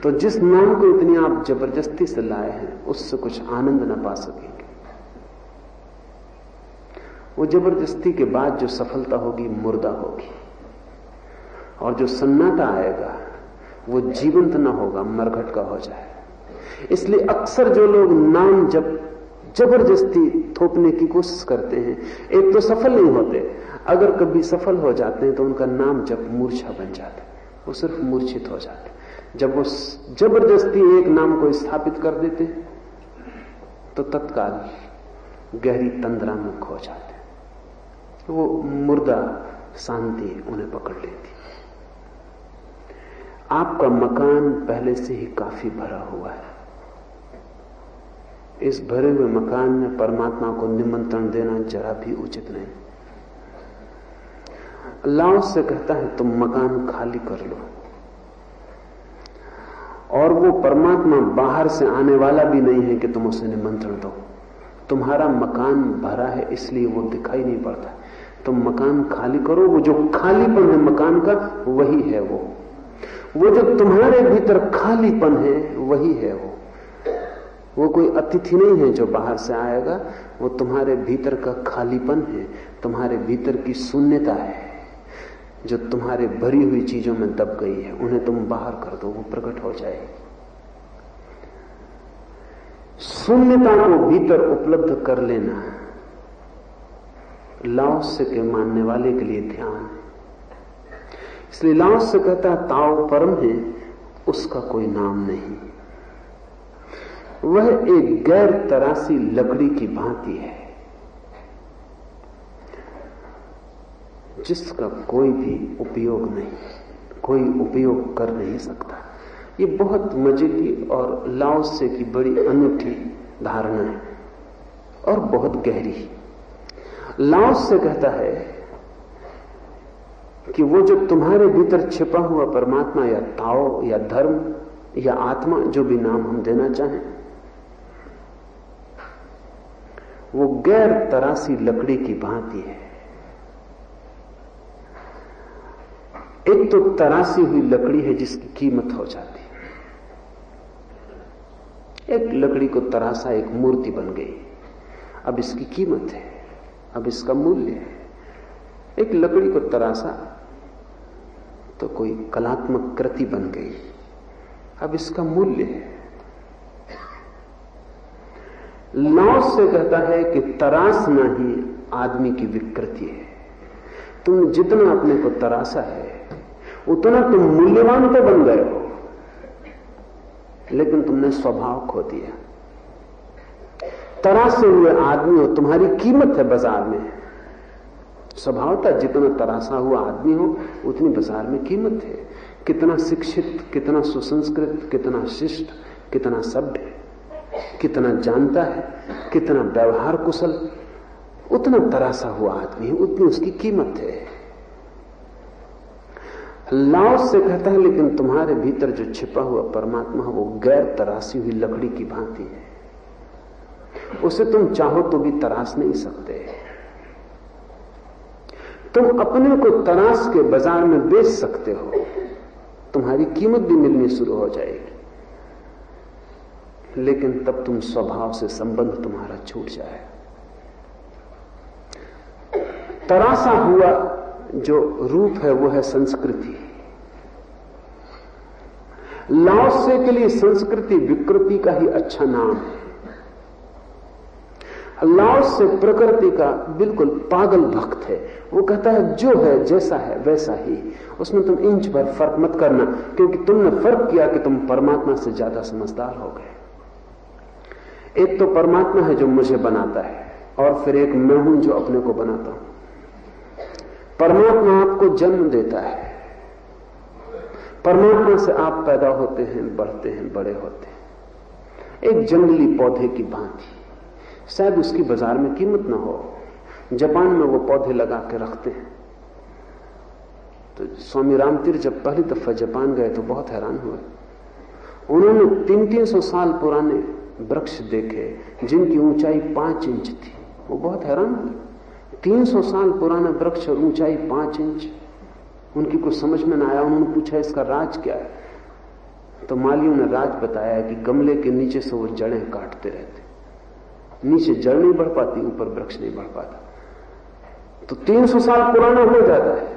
तो जिस नाम को इतनी आप जबरदस्ती से लाए हैं उससे कुछ आनंद ना पा सकेंगे। वो जबरदस्ती के बाद जो सफलता होगी मुर्दा होगी, और जो सन्नाटा आएगा वो जीवंत ना होगा, मरघट का हो जाएगा। इसलिए अक्सर जो लोग नाम जबरदस्ती थोपने की कोशिश करते हैं, एक तो सफल नहीं होते, अगर कभी सफल हो जाते हैं तो उनका नाम जब मूर्छा बन जाता है, वो सिर्फ मूर्छित हो जाते। जब वो जबरदस्ती एक नाम को स्थापित कर देते तो तत्काल गहरी तंद्रा में खो जाते। वो मुर्दा शांति उन्हें पकड़ लेती। आपका मकान पहले से ही काफी भरा हुआ है। इस भरे हुए मकान में परमात्मा को निमंत्रण देना जरा भी उचित नहीं। अल्लाह से कहता है तुम मकान खाली कर लो, और वो परमात्मा बाहर से आने वाला भी नहीं है कि तुम उसे निमंत्रण दो। तुम्हारा मकान भरा है इसलिए वो दिखाई नहीं पड़ता। तुम मकान खाली करो, वो जो खालीपन है मकान का वही है वो जो तुम्हारे भीतर खालीपन है वही है वो कोई अतिथि नहीं है जो बाहर से आएगा, वो तुम्हारे भीतर का खालीपन है, तुम्हारे भीतर की शून्यता है जो तुम्हारे भरी हुई चीजों में दब गई है। उन्हें तुम बाहर कर दो, वो प्रकट हो जाएगी। शून्यता को भीतर उपलब्ध कर लेना लाओत्से के मानने वाले के लिए ध्यान है। इसलिए लाओत्से कहता है ताओ परम है, उसका कोई नाम नहीं। वह एक गैर तरासी लकड़ी की भांति है जिसका कोई भी उपयोग नहीं, कोई उपयोग कर नहीं सकता। ये बहुत मजे की और लाओत्से की बड़ी अनूठी धारणा है और बहुत गहरी। लाओत्से कहता है कि वो जो तुम्हारे भीतर छिपा हुआ परमात्मा या ताओ या धर्म या आत्मा, जो भी नाम हम देना चाहें, वो गैर तरासी लकड़ी की भांति है। एक तो तरासी हुई लकड़ी है जिसकी कीमत हो जाती है। एक लकड़ी को तरासा, एक मूर्ति बन गई, अब इसकी कीमत है, अब इसका मूल्य है। एक लकड़ी को तरासा तो कोई कलात्मक कृति बन गई, अब इसका मूल्य है। लाओत्से कहता है कि तरासना ही आदमी की विकृति है। तुम जितना अपने को तरासा है उतना तुम मूल्यवान तो बन गए हो, लेकिन तुमने स्वभाव खो दिया। तरासे हुए आदमी हो, तुम्हारी कीमत है बाजार में। स्वभावतः जितना तरासा हुआ आदमी हो उतनी बाजार में कीमत है। कितना शिक्षित, कितना सुसंस्कृत, कितना शिष्ट, कितना सभ्य, कितना जानता है, कितना व्यवहार कुशल, उतना तरासा हुआ आदमी है, उतनी उसकी कीमत है। लाओत्से कहता है लेकिन तुम्हारे भीतर जो छिपा हुआ परमात्मा है वो गैर तरासी हुई लकड़ी की भांति है। उसे तुम चाहो तो भी तराश नहीं सकते। तुम अपने को तराश के बाजार में बेच सकते हो, तुम्हारी कीमत भी मिलनी शुरू हो जाएगी। लेकिन तब तुम स्वभाव से संबंध तुम्हारा छूट जाए। तरासा हुआ जो रूप है वो है संस्कृति। लाओसे के लिए संस्कृति विकृति का ही अच्छा नाम है। लाओसे प्रकृति का बिल्कुल पागल भक्त है। वो कहता है जो है जैसा है वैसा ही, उसमें तुम इंच भर फर्क मत करना, क्योंकि तुमने फर्क किया कि तुम परमात्मा से ज्यादा समझदार हो गए। एक तो परमात्मा है जो मुझे बनाता है, और फिर एक मैं हूं जो अपने को बनाता हूं। परमात्मा आपको जन्म देता है, परमात्मा से आप पैदा होते हैं, बढ़ते हैं, बड़े होते हैं, एक जंगली पौधे की भांति। शायद उसकी बाजार में कीमत ना हो। जापान में वो पौधे लगा के रखते हैं। तो स्वामी रामतीर्थ जब पहली दफा जापान गए तो बहुत हैरान हुए। उन्होंने 300-300 साल पुराने वृक्ष देखे जिनकी ऊंचाई 5 इंच थी। वो बहुत हैरान हुए। 300 साल पुराना वृक्ष और ऊंचाई 5 इंच। उनकी कुछ समझ में ना आया। उन्होंने पूछा इसका राज क्या है? तो मालियों ने राज बताया कि गमले के नीचे से वो जड़ें काटते रहते। नीचे जड़ नहीं बढ़ पाती, ऊपर वृक्ष नहीं बढ़ पाता। तो 300 साल पुराना हो जाता है,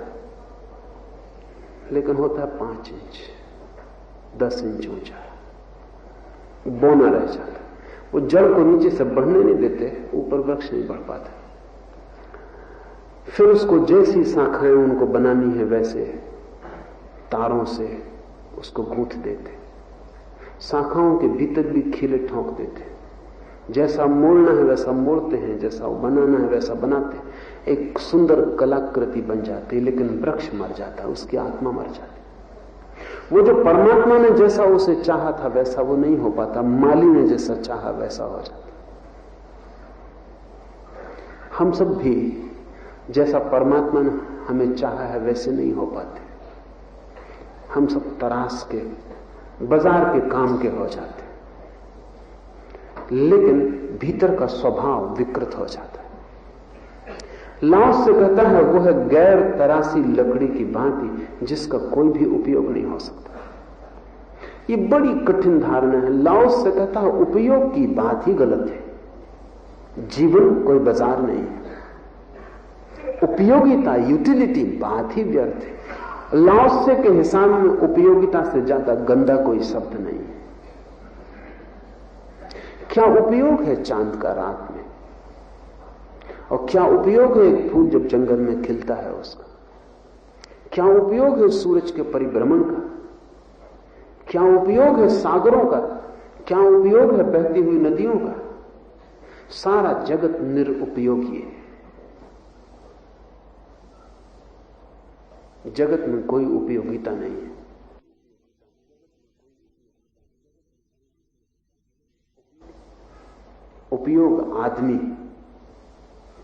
लेकिन होता है 5 इंच, 10 इंच ऊंचा, बौना रह जाता। वो जड़ को नीचे से बढ़ने नहीं देते, ऊपर वृक्ष नहीं बढ़ पाता। फिर उसको जैसी शाखाएं उनको बनानी है वैसे तारों से उसको गूंथ देते। शाखाओं के भीतर भी खीले ठोंक देते। जैसा मोड़ना है वैसा मोड़ते हैं, जैसा बनाना है वैसा बनाते हैं। एक सुंदर कलाकृति बन जाती है, लेकिन वृक्ष मर जाता है, उसकी आत्मा मर जाती। वो जो परमात्मा ने जैसा उसे चाहा था वैसा वो नहीं हो पाता। माली ने जैसा चाहा वैसा हो जाता। हम सब भी जैसा परमात्मा ने हमें चाहा है वैसे नहीं हो पाते। हम सब तरास के, बाजार के काम के हो जाते, लेकिन भीतर का स्वभाव विकृत हो जाता है। लाओस से कहता है वो है गैर तरासी लकड़ी की भांति जिसका कोई भी उपयोग नहीं हो सकता। ये बड़ी कठिन धारणा है। लाओस से कहता है उपयोग की बात ही गलत है। जीवन कोई बाजार नहीं है। उपयोगिता, यूटिलिटी बात ही व्यर्थ है। लाओस के हिसाब में उपयोगिता से ज्यादा गंदा कोई शब्द नहीं है। क्या उपयोग है चांद का रात में, और क्या उपयोग है एक फूल जब जंगल में खिलता है उसका? क्या उपयोग है सूरज के परिभ्रमण का? क्या उपयोग है सागरों का? क्या उपयोग है बहती हुई नदियों का? सारा जगत निरुपयोगी है। जगत में कोई उपयोगिता नहीं है। उपयोग आदमी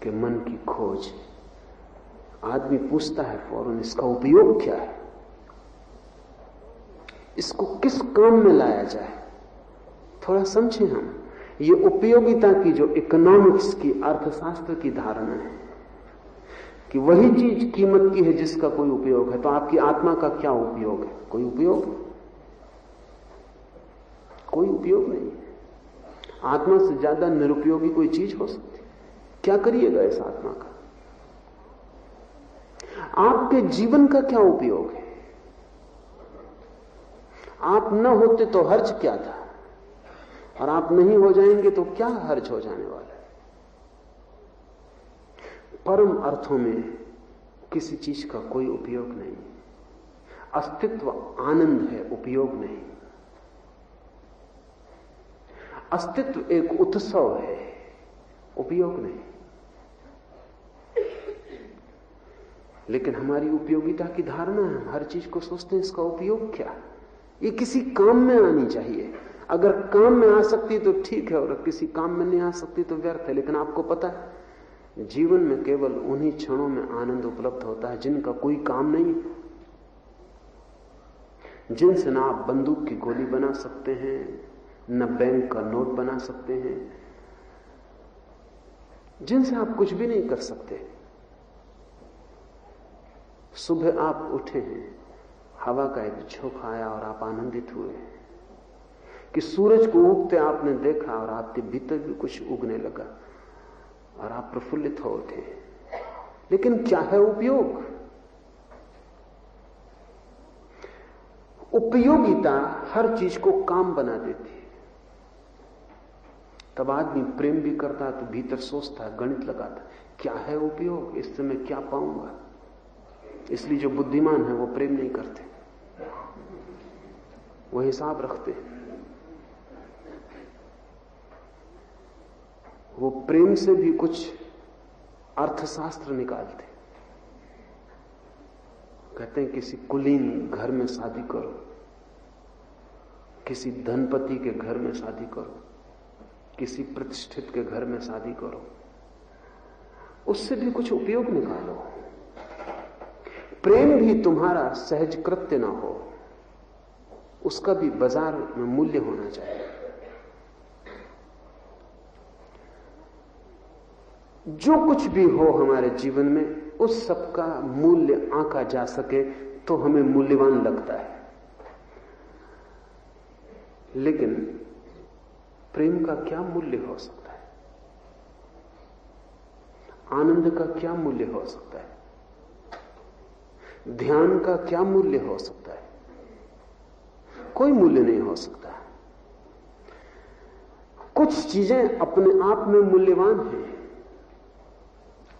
के मन की खोज। आदमी पूछता है फौरन इसका उपयोग क्या है, इसको किस काम में लाया जाए। थोड़ा समझें हम, ये उपयोगिता की जो इकोनॉमिक्स की, अर्थशास्त्र की धारणा है कि वही चीज कीमत की है जिसका कोई उपयोग है। तो आपकी आत्मा का क्या उपयोग है? कोई उपयोग? कोई उपयोग नहीं है। आत्मा से ज्यादा निरुपयोगी कोई चीज हो सकती? क्या करिएगा इस आत्मा का? आपके जीवन का क्या उपयोग है? आप न होते तो हर्ज क्या था, और आप नहीं हो जाएंगे तो क्या हर्ज हो जाने वाला है? परम अर्थों में किसी चीज का कोई उपयोग नहीं। अस्तित्व आनंद है, उपयोग नहीं। अस्तित्व एक उत्सव है, उपयोग नहीं। लेकिन हमारी उपयोगिता की धारणा है, हर चीज को सोचते हैं इसका उपयोग क्या? ये किसी काम में आनी चाहिए। अगर काम में आ सकती तो ठीक है, और किसी काम में नहीं आ सकती तो व्यर्थ है। लेकिन आपको पता है जीवन में केवल उन्हीं क्षणों में आनंद उपलब्ध होता है जिनका कोई काम नहीं, जिनसे ना आप बंदूक की गोली बना सकते हैं, न बैंक का नोट बना सकते हैं, जिनसे आप कुछ भी नहीं कर सकते। सुबह आप उठे हैं, हवा का एक झोंका आया और आप आनंदित हुए। कि सूरज को उगते आपने देखा और आपके भीतर भी कुछ उगने लगा और आप प्रफुल्लित हो उठे, लेकिन क्या है उपयोग? उपयोगिता हर चीज को काम बना देती है। तब आदमी प्रेम भी करता है तो भीतर सोचता है, गणित लगाता, क्या है उपयोग, इससे मैं क्या पाऊंगा। इसलिए जो बुद्धिमान है वो प्रेम नहीं करते, वो हिसाब रखते। वो प्रेम से भी कुछ अर्थशास्त्र निकालते। कहते हैं किसी कुलीन घर में शादी करो, किसी धनपति के घर में शादी करो, किसी प्रतिष्ठित के घर में शादी करो, उससे भी कुछ उपयोग निकालो। प्रेम भी तुम्हारा सहज कृत्य ना हो, उसका भी बाजार में मूल्य होना चाहिए। जो कुछ भी हो हमारे जीवन में, उस सब का मूल्य आंका जा सके तो हमें मूल्यवान लगता है। लेकिन प्रेम का क्या मूल्य हो सकता है? आनंद का क्या मूल्य हो सकता है? ध्यान का क्या मूल्य हो सकता है? कोई मूल्य नहीं हो सकता। कुछ चीजें अपने आप में मूल्यवान हैं,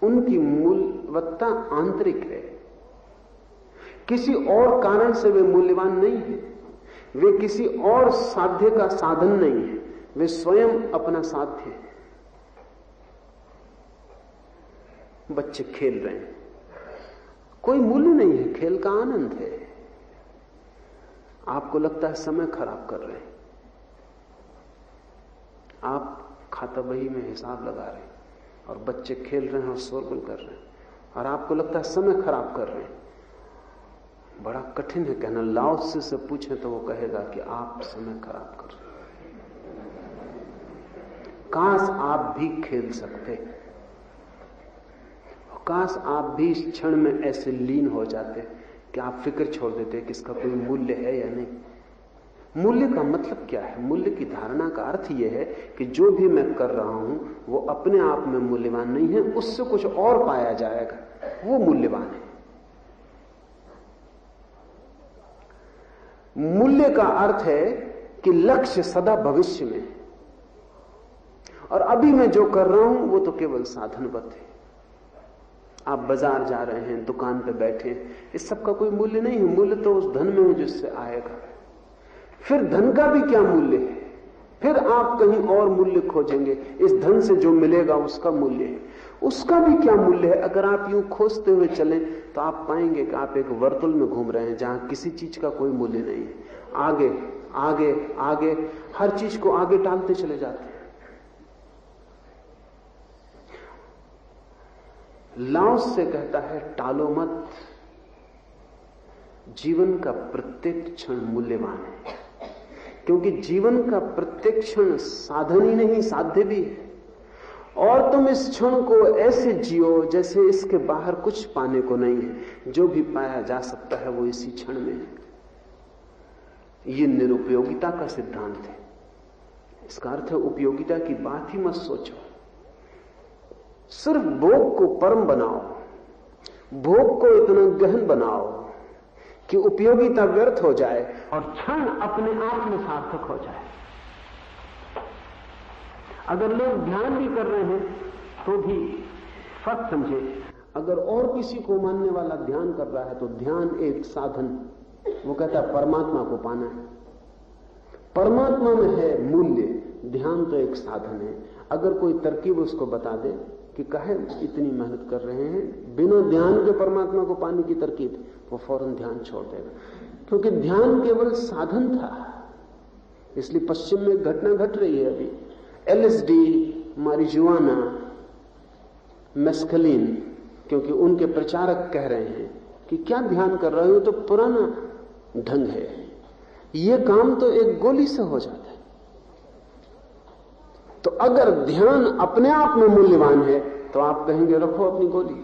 उनकी मूल्यवत्ता आंतरिक है, किसी और कारण से वे मूल्यवान नहीं है। वे किसी और साध्य का साधन नहीं है, वे स्वयं अपना साध्य है। बच्चे खेल रहे हैं, कोई मूल्य नहीं है, खेल का आनंद है। आपको लगता है समय खराब कर रहे हैं, आप खाता बही में हिसाब लगा रहे हैं और बच्चे खेल रहे हैं और शोरगुल कर रहे हैं, और आपको लगता है समय खराब कर रहे हैं। बड़ा कठिन है कहना। लाओ से पूछें तो वो कहेगा कि आप समय खराब कर रहे हैं। काश आप भी खेल सकते, काश आप भी इस क्षण में ऐसे लीन हो जाते कि आप फिक्र छोड़ देते कि इसका कोई मूल्य है या नहीं। मूल्य का मतलब क्या है? मूल्य की धारणा का अर्थ यह है कि जो भी मैं कर रहा हूं वो अपने आप में मूल्यवान नहीं है, उससे कुछ और पाया जाएगा, वो मूल्यवान है। मूल्य का अर्थ है कि लक्ष्य सदा भविष्य में, और अभी मैं जो कर रहा हूं वो तो केवल साधनवत है। आप बाजार जा रहे हैं, दुकान पे बैठे, इस सब का कोई मूल्य नहीं है। मूल्य तो उस धन में है जिससे आएगा। फिर धन का भी क्या मूल्य है? फिर आप कहीं और मूल्य खोजेंगे, इस धन से जो मिलेगा उसका मूल्य है। उसका भी क्या मूल्य है? अगर आप यूं खोजते हुए चलें तो आप पाएंगे कि आप एक वर्तुल में घूम रहे हैं जहां किसी चीज का कोई मूल्य नहीं है। आगे आगे आगे, हर चीज को आगे टालते चले जाते हैं। लाओस से कहता है टालो मत, जीवन का प्रत्येक क्षण मूल्यवान है, क्योंकि जीवन का प्रत्येक क्षण साधन ही नहीं साध्य भी है। और तुम इस क्षण को ऐसे जियो जैसे इसके बाहर कुछ पाने को नहीं है। जो भी पाया जा सकता है वो इसी क्षण में है। ये निरुपयोगिता का सिद्धांत है। इसका अर्थ है उपयोगिता की बात ही मत सोचो, सिर्फ भोग को परम बनाओ, भोग को इतना गहन बनाओ कि उपयोगिता व्यर्थ हो जाए और क्षण अपने आप में सार्थक हो जाए। अगर लोग ध्यान भी कर रहे हैं तो भी फर्क समझे, अगर और किसी को मानने वाला ध्यान कर रहा है तो ध्यान एक साधन, वो कहता है परमात्मा को पाना है, परमात्मा में है मूल्य, ध्यान तो एक साधन है। अगर कोई तरकीब उसको बता दे कि काहे इतनी मेहनत कर रहे हैं, बिना ध्यान के परमात्मा को पाने की तरकीब, वो फौरन ध्यान छोड़ देगा, क्योंकि ध्यान केवल साधन था। इसलिए पश्चिम में घटना घट रही है अभी, एलएसडी, मारिजुआना, मेस्कलिन, क्योंकि उनके प्रचारक कह रहे हैं कि क्या ध्यान कर रहे हो, तो पुराना ढंग है, ये काम तो एक गोली से हो जाता है। तो अगर ध्यान अपने आप में मूल्यवान है तो आप कहेंगे रखो अपनी गोली,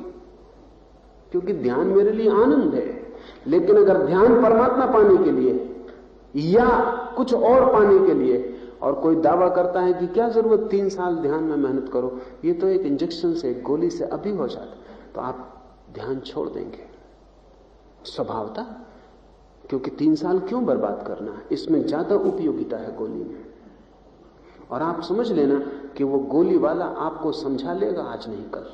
क्योंकि ध्यान मेरे लिए आनंद है। लेकिन अगर ध्यान परमात्मा पाने के लिए या कुछ और पाने के लिए। और कोई दावा करता है कि क्या जरूरत 3 साल ध्यान में मेहनत करो, ये तो एक इंजेक्शन से, एक गोली से अभी हो जाता, तो आप ध्यान छोड़ देंगे स्वभावतः, क्योंकि 3 साल क्यों बर्बाद करना है, इसमें ज्यादा उपयोगिता है गोली में। और आप समझ लेना कि वो गोली वाला आपको समझा लेगा आज नहीं कल।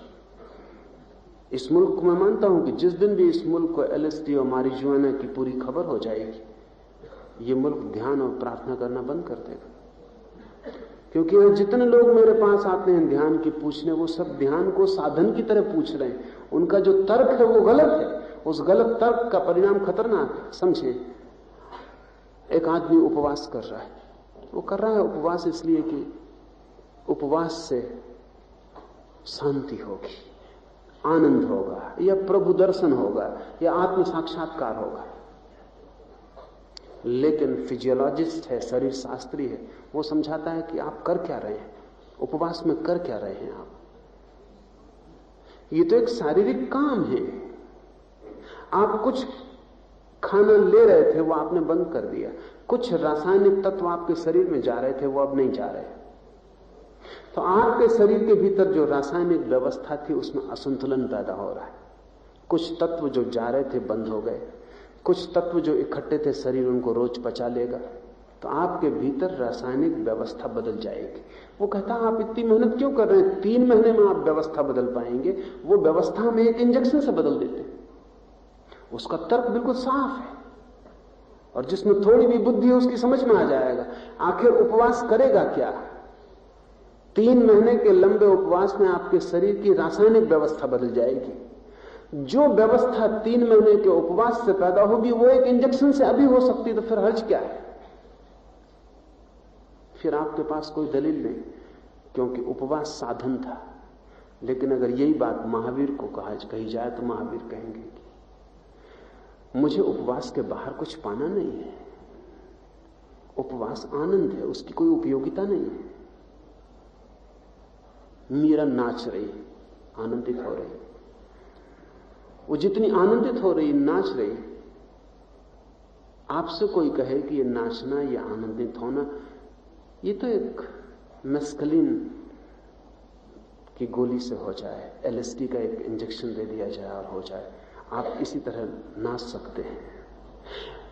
इस मुल्क को मैं मानता हूं कि जिस दिन भी इस मुल्क को LSD और मारिजुआना की पूरी खबर हो जाएगी, ये मुल्क ध्यान और प्रार्थना करना बंद कर देगा। क्योंकि जितने लोग मेरे पास आते हैं ध्यान की पूछने, वो सब ध्यान को साधन की तरह पूछ रहे हैं। उनका जो तर्क है वो गलत है। उस गलत तर्क का परिणाम खतरनाक है। समझे, एक आदमी उपवास कर रहा है, वो कर रहा है उपवास इसलिए कि उपवास से शांति होगी, आनंद होगा, या प्रभु दर्शन होगा, या आत्म साक्षात्कार होगा। लेकिन फिजियोलॉजिस्ट है, शरीर शास्त्री है, वो समझाता है कि आप कर क्या रहे हैं, उपवास में कर क्या रहे हैं आप। ये तो एक शारीरिक काम है। आप कुछ खाना ले रहे थे, वो आपने बंद कर दिया। कुछ रासायनिक तत्व आपके शरीर में जा रहे थे, वो अब नहीं जा रहे। तो आपके शरीर के भीतर जो रासायनिक व्यवस्था थी उसमें असंतुलन पैदा हो रहा है। कुछ तत्व जो जा रहे थे बंद हो गए, कुछ तत्व जो इकट्ठे थे शरीर उनको रोज पचा लेगा, तो आपके भीतर रासायनिक व्यवस्था बदल जाएगी। वो कहता है आप इतनी मेहनत क्यों कर रहे हैं, 3 महीने में आप व्यवस्था बदल पाएंगे। वो व्यवस्था हम एक इंजेक्शन से बदल देते हैं। उसका तर्क बिल्कुल साफ है, और जिसमें थोड़ी भी बुद्धि है उसकी समझ में आ जाएगा। आखिर उपवास करेगा क्या? 3 महीने के लंबे उपवास में आपके शरीर की रासायनिक व्यवस्था बदल जाएगी। जो व्यवस्था 3 महीने के उपवास से पैदा होगी वो एक इंजेक्शन से अभी हो सकती, तो फिर हर्ज क्या है? फिर आपके पास कोई दलील नहीं, क्योंकि उपवास साधन था। लेकिन अगर यही बात महावीर को कही जाए तो महावीर कहेंगे कि मुझे उपवास के बाहर कुछ पाना नहीं है। उपवास आनंद है, उसकी कोई उपयोगिता नहीं है। मीरा नाच रही, आनंदित हो रही, वो जितनी आनंदित हो रही, नाच रही। आपसे कोई कहे कि ये नाचना या आनंदित होना ये तो एक मेस्कलिन की गोली से हो जाए, LSD का एक इंजेक्शन दे दिया जाए और हो जाए, आप इसी तरह नाच सकते हैं।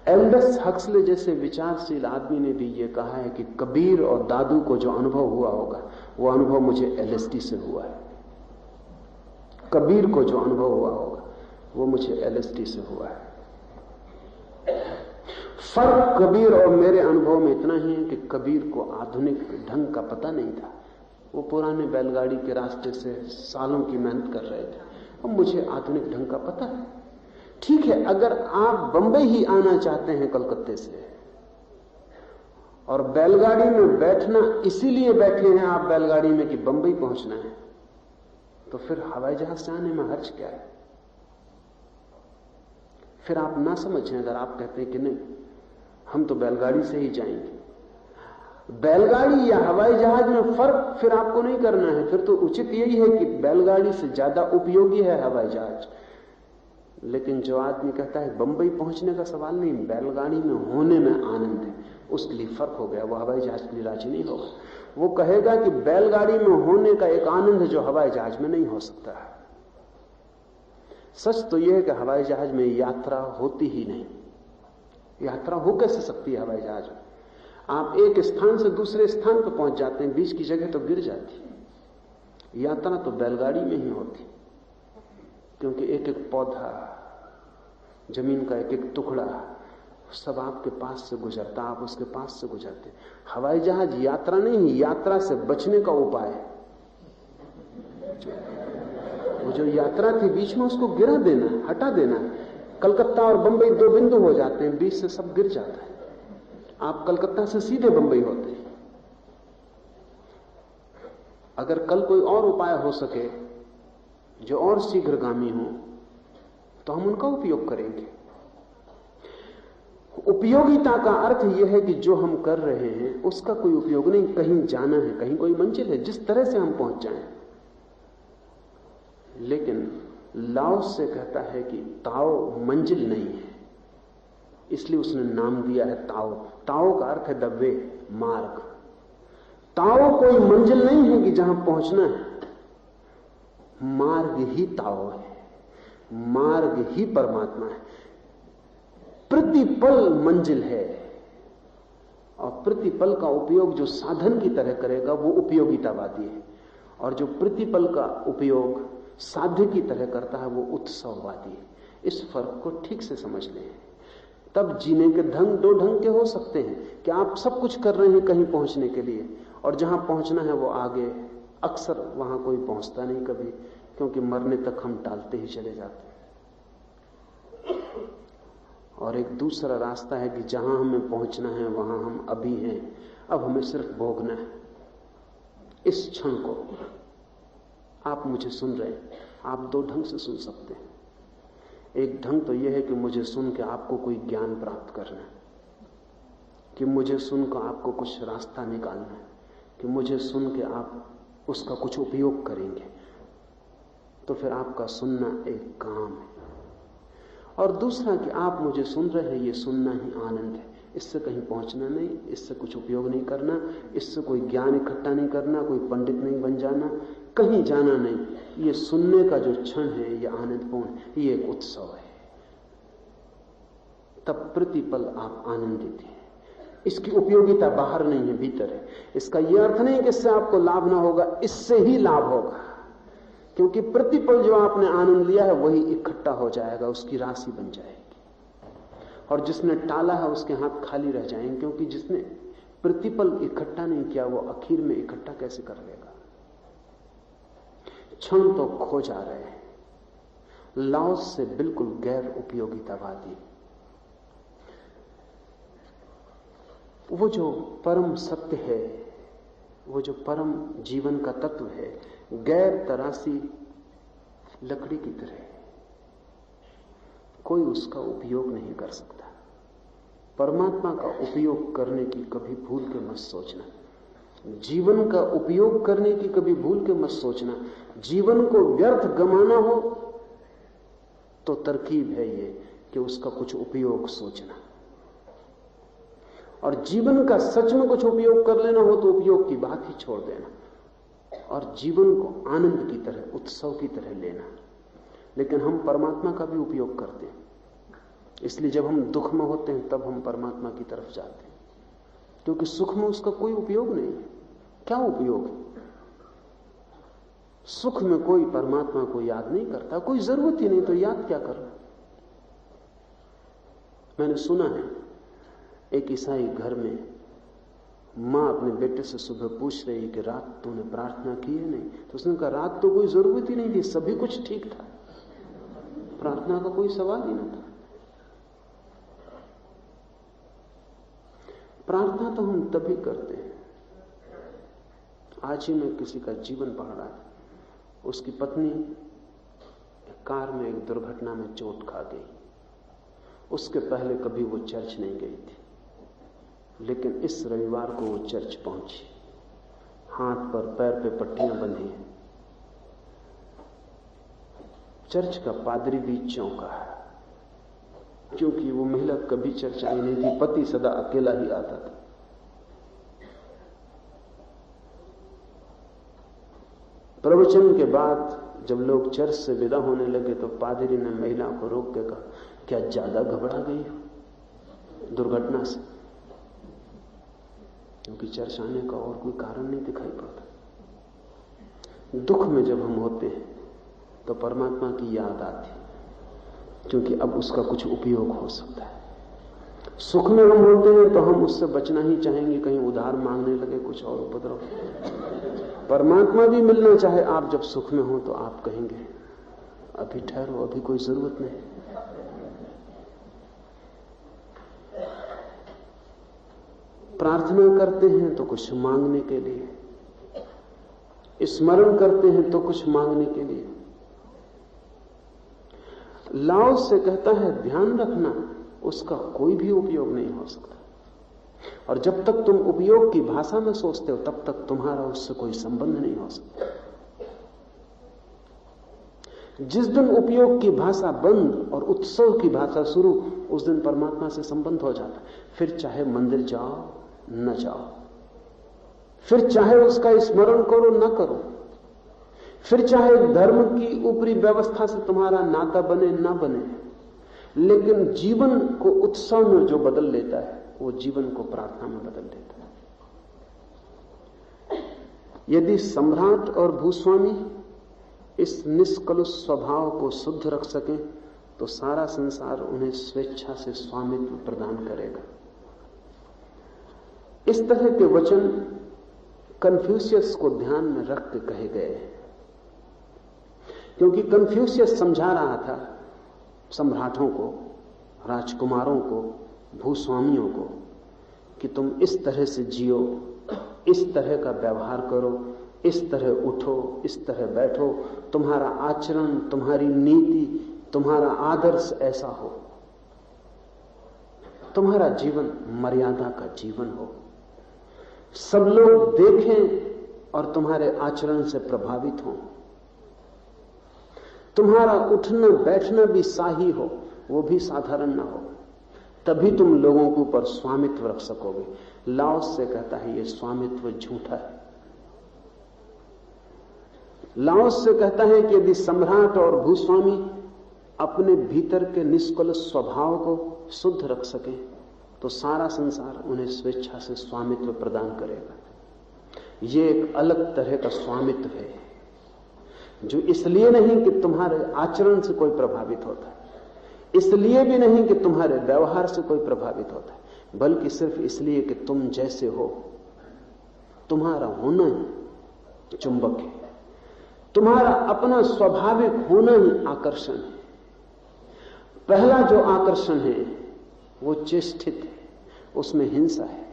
एल्डस हक्सले जैसे विचारशील आदमी ने भी ये कहा है कि कबीर और दादू को जो अनुभव हुआ होगा वो अनुभव मुझे LSD से हुआ है। कबीर को जो अनुभव हुआ होगा वो मुझे LSD से हुआ है। फर्क कबीर और मेरे अनुभव में इतना ही है कि कबीर को आधुनिक ढंग का पता नहीं था। वो पुराने बैलगाड़ी के रास्ते से सालों की मेहनत कर रहे थे, और मुझे आधुनिक ढंग का पता है। ठीक है, अगर आप बंबई ही आना चाहते हैं कलकत्ते से, और बैलगाड़ी में बैठना इसीलिए बैठे हैं आप बैलगाड़ी में कि बंबई पहुंचना है, तो फिर हवाई जहाज से आने में हर्ज क्या है? फिर आप ना समझें अगर आप कहते हैं कि नहीं हम तो बैलगाड़ी से ही जाएंगे। बैलगाड़ी या हवाई जहाज में फर्क फिर आपको नहीं करना है। फिर तो उचित यही है कि बैलगाड़ी से ज्यादा उपयोगी है हवाई जहाज। लेकिन जो आदमी कहता है बंबई पहुंचने का सवाल नहीं, बैलगाड़ी में होने में आनंद है, उसके लिए फर्क हो गया। वो हवाई जहाज के लिए राजी नहीं होगा। वो कहेगा कि बैलगाड़ी में होने का एक आनंद है जो हवाई जहाज में नहीं हो सकता है। सच तो यह है कि हवाई जहाज में यात्रा होती ही नहीं। यात्रा हो कैसे सकती है हवाई जहाज में? आप एक स्थान से दूसरे स्थान पर पहुंच जाते हैं, बीच की जगह तो गिर जाती है। यात्रा तो बैलगाड़ी में ही होती, क्योंकि एक एक पौधा, जमीन का एक एक टुकड़ा सब आपके पास से गुजरता, आप उसके पास से गुजरते। हवाई जहाज यात्रा नहीं, यात्रा से बचने का उपाय है। वो जो यात्रा थी बीच में उसको गिरा देना, हटा देना। कलकत्ता और बंबई 2 बिंदु हो जाते हैं, बीच से सब गिर जाता है। आप कलकत्ता से सीधे बंबई होते हैं। अगर कल कोई और उपाय हो सके जो और शीघ्रगामी हो तो हम उनका उपयोग करेंगे। उपयोगिता का अर्थ यह है कि जो हम कर रहे हैं उसका कोई उपयोग नहीं, कहीं जाना है, कहीं कोई मंजिल है, जिस तरह से हम पहुंच जाएं। लेकिन लाओस से कहता है कि ताओ मंजिल नहीं है, इसलिए उसने नाम दिया है ताओ। ताओ का अर्थ है द वे, मार्ग। ताओ कोई मंजिल नहीं है कि जहां पहुंचना है, मार्ग ही ताओ है, मार्ग ही परमात्मा है। प्रतिपल मंजिल है और प्रतिपल का उपयोग जो साधन की तरह करेगा वो उपयोगितावादी है, और जो प्रतिपल का उपयोग साध्य की तरह करता है वो उत्सववादी है। इस फर्क को ठीक से समझ लें, तब जीने के ढंग दो ढंग के हो सकते हैं कि आप सब कुछ कर रहे हैं कहीं पहुंचने के लिए, और जहां पहुंचना है वो आगे, अक्सर वहां कोई पहुंचता नहीं कभी, क्योंकि मरने तक हम टालते ही चले जाते हैं। और एक दूसरा रास्ता है कि जहां हमें पहुंचना है वहां हम अभी हैं, अब हमें सिर्फ भोगना है। इस क्षण को आप मुझे सुन रहे हैं, आप दो ढंग से सुन सकते हैं। एक ढंग तो यह है कि मुझे सुन के आपको कोई ज्ञान प्राप्त करना है, कि मुझे सुनकर आपको कुछ रास्ता निकालना है, कि मुझे सुन के आप उसका कुछ उपयोग करेंगे, तो फिर आपका सुनना एक काम है। और दूसरा कि आप मुझे सुन रहे हैं, ये सुनना ही आनंद है, इससे कहीं पहुंचना नहीं, इससे कुछ उपयोग नहीं करना, इससे कोई ज्ञान इकट्ठा नहीं करना, कोई पंडित नहीं बन जाना, कहीं जाना नहीं। ये सुनने का जो क्षण है ये आनंदपूर्ण, ये एक उत्सव है। तब प्रतिपल आप आनंदित हैं। इसकी उपयोगिता बाहर नहीं है, भीतर है। इसका यह अर्थ नहीं कि इससे आपको लाभ ना होगा, इससे ही लाभ होगा, क्योंकि प्रतिपल जो आपने आनंद लिया है वही इकट्ठा हो जाएगा, उसकी राशि बन जाएगी। और जिसने टाला है उसके हाथ खाली रह जाएंगे, क्योंकि जिसने प्रतिपल इकट्ठा नहीं किया वो आखिर में इकट्ठा कैसे कर लेगा। क्षण तो खो जा रहे हैं, लाओस से बिल्कुल गैर उपयोगितावादी। वो जो परम सत्य है, वो जो परम जीवन का तत्व है, गैर तरासी लकड़ी की तरह है, कोई उसका उपयोग नहीं कर सकता। परमात्मा का उपयोग करने की कभी भूल के मत सोचना, जीवन का उपयोग करने की कभी भूल के मत सोचना। जीवन को व्यर्थ गंवाना हो तो तरकीब है ये कि उसका कुछ उपयोग सोचना, और जीवन का सच में कुछ उपयोग कर लेना हो तो उपयोग की बात ही छोड़ देना, और जीवन को आनंद की तरह, उत्सव की तरह लेना। लेकिन हम परमात्मा का भी उपयोग करते हैं, इसलिए जब हम दुख में होते हैं तब हम परमात्मा की तरफ जाते हैं, क्योंकि सुख में उसका कोई उपयोग नहीं है। क्या उपयोग है? सुख में कोई परमात्मा को याद नहीं करता, कोई जरूरत ही नहीं, तो याद क्या करना। मैंने सुना है एक ईसाई घर में मां अपने बेटे से सुबह पूछ रही कि रात तूने प्रार्थना की है नहीं? तो उसने कहा रात तो कोई जरूरत ही नहीं थी, सभी कुछ ठीक था, प्रार्थना का कोई सवाल ही ना था। प्रार्थना तो हम तभी करते हैं। आज ही मैं किसी का जीवन पढ़ रहा था, उसकी पत्नी कार में एक दुर्घटना में चोट खा गई। उसके पहले कभी वो चर्च नहीं गई थी, लेकिन इस रविवार को वो चर्च पहुंची। हाथ पर पैर पे पट्टियां बंधी हैं। चर्च का पादरी भी चौंका है, क्योंकि वो महिला कभी चर्च आई नहीं थी, पति सदा अकेला ही आता था। प्रवचन के बाद जब लोग चर्च से विदा होने लगे तो पादरी ने महिला को रोक के कहा, क्या ज्यादा घबरा गई हो दुर्घटना से? क्योंकि चर्च आने का और कोई कारण नहीं दिखाई पड़ता। दुख में जब हम होते हैं तो परमात्मा की याद आती, क्योंकि अब उसका कुछ उपयोग हो सकता है। सुख में हम होते हैं तो हम उससे बचना ही चाहेंगे, कहीं उधार मांगने लगे, कुछ और उपद्रव। परमात्मा भी मिलना चाहे आप जब सुख में हो तो आप कहेंगे अभी ठहरो, अभी कोई जरूरत नहीं। प्रार्थना करते हैं तो कुछ मांगने के लिए, स्मरण करते हैं तो कुछ मांगने के लिए। लाओस से कहता है ध्यान रखना, उसका कोई भी उपयोग नहीं हो सकता, और जब तक तुम उपयोग की भाषा में सोचते हो तब तक तुम्हारा उससे कोई संबंध नहीं हो सकता। जिस दिन उपयोग की भाषा बंद और उत्सव की भाषा शुरू, उस दिन परमात्मा से संबंध हो जाता। फिर चाहे मंदिर जाओ न जाओ, फिर चाहे उसका स्मरण करो न करो, फिर चाहे धर्म की ऊपरी व्यवस्था से तुम्हारा नाता बने ना बने, लेकिन जीवन को उत्सव में जो बदल लेता है वो जीवन को प्रार्थना में बदल लेता है। यदि सम्राट और भूस्वामी इस निष्कलुष स्वभाव को शुद्ध रख सकें तो सारा संसार उन्हें स्वेच्छा से स्वामित्व प्रदान करेगा। इस तरह के वचन कन्फ्यूशियस को ध्यान में रख के कहे गए, क्योंकि कन्फ्यूशियस समझा रहा था सम्राटों को, राजकुमारों को, भूस्वामियों को कि तुम इस तरह से जियो, इस तरह का व्यवहार करो, इस तरह उठो, इस तरह बैठो, तुम्हारा आचरण, तुम्हारी नीति, तुम्हारा आदर्श ऐसा हो, तुम्हारा जीवन मर्यादा का जीवन हो, सब लोग देखें और तुम्हारे आचरण से प्रभावित हों, तुम्हारा उठना बैठना भी शाही हो, वो भी साधारण ना हो, तभी तुम लोगों के ऊपर स्वामित्व रख सकोगे। लाओस से कहता है ये स्वामित्व झूठा है। लाओस से कहता है कि यदि सम्राट और भूस्वामी अपने भीतर के निष्कलुष स्वभाव को शुद्ध रख सके तो सारा संसार उन्हें स्वेच्छा से स्वामित्व प्रदान करेगा। ये एक अलग तरह का स्वामित्व है जो इसलिए नहीं कि तुम्हारे आचरण से कोई प्रभावित होता है, इसलिए भी नहीं कि तुम्हारे व्यवहार से कोई प्रभावित होता है, बल्कि सिर्फ इसलिए कि तुम जैसे हो, तुम्हारा होना ही चुंबक है, तुम्हारा अपना स्वाभाविक होना ही आकर्षण है। पहला जो आकर्षण है वो चेष्टित है, उसमें हिंसा है,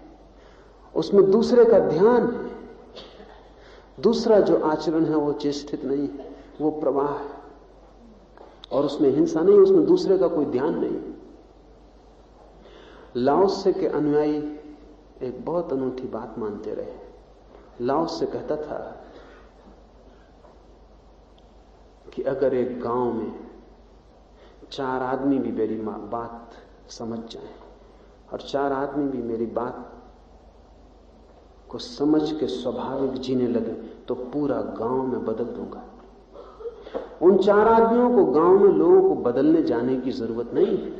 उसमें दूसरे का ध्यान है। दूसरा जो आचरण है वो चेष्टित नहीं है, वो प्रवाह है और उसमें हिंसा नहीं, उसमें दूसरे का कोई ध्यान नहीं। लाओसे के अनुयायी एक बहुत अनूठी बात मानते रहे। लाओसे कहता था कि अगर एक गांव में 4 आदमी भी मेरी बात समझ जाएं और 4 आदमी भी मेरी बात को समझ के स्वाभाविक जीने लगे तो पूरा गांव में बदल दूंगा। उन 4 आदमियों को गांव में लोगों को बदलने जाने की जरूरत नहीं है,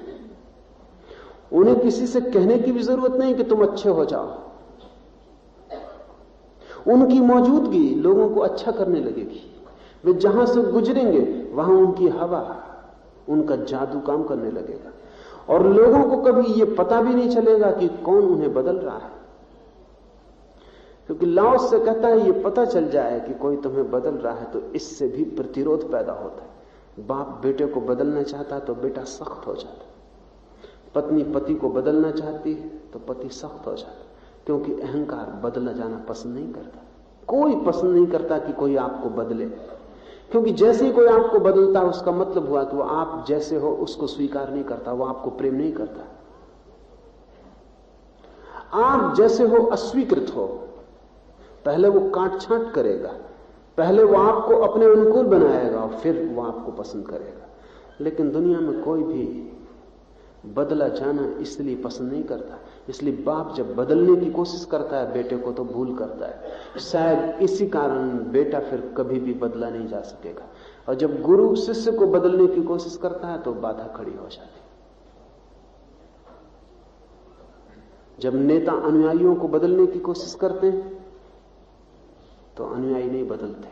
उन्हें किसी से कहने की भी जरूरत नहीं कि तुम अच्छे हो जाओ। उनकी मौजूदगी लोगों को अच्छा करने लगेगी। वे जहां से गुजरेंगे वहां उनकी हवा, उनका जादू काम करने लगेगा और लोगों को कभी ये पता भी नहीं चलेगा कि कौन उन्हें बदल रहा है। क्योंकि लाओस से कहता है ये पता चल जाए कि कोई तुम्हें बदल रहा है तो इससे भी प्रतिरोध पैदा होता है। बाप बेटे को बदलना चाहता तो बेटा सख्त हो जाता, पत्नी पति को बदलना चाहती है तो पति सख्त हो जाता, क्योंकि अहंकार बदला जाना पसंद नहीं करता। कोई पसंद नहीं करता कि कोई आपको बदले, क्योंकि जैसे ही कोई आपको बदलता है उसका मतलब हुआ कि वो आप जैसे हो उसको स्वीकार नहीं करता, वो आपको प्रेम नहीं करता। आप जैसे हो अस्वीकृत हो, पहले वो काट छांट करेगा, पहले वो आपको अपने अनुकूल बनाएगा और फिर वो आपको पसंद करेगा। लेकिन दुनिया में कोई भी बदला जाना इसलिए पसंद नहीं करता। इसलिए बाप जब बदलने की कोशिश करता है बेटे को तो भूल करता है। शायद इसी कारण बेटा फिर कभी भी बदला नहीं जा सकेगा। और जब गुरु शिष्य को बदलने की कोशिश करता है तो बाधा खड़ी हो जाती। जब नेता अनुयायियों को बदलने की कोशिश करते हैं तो अनुयायी नहीं बदलते,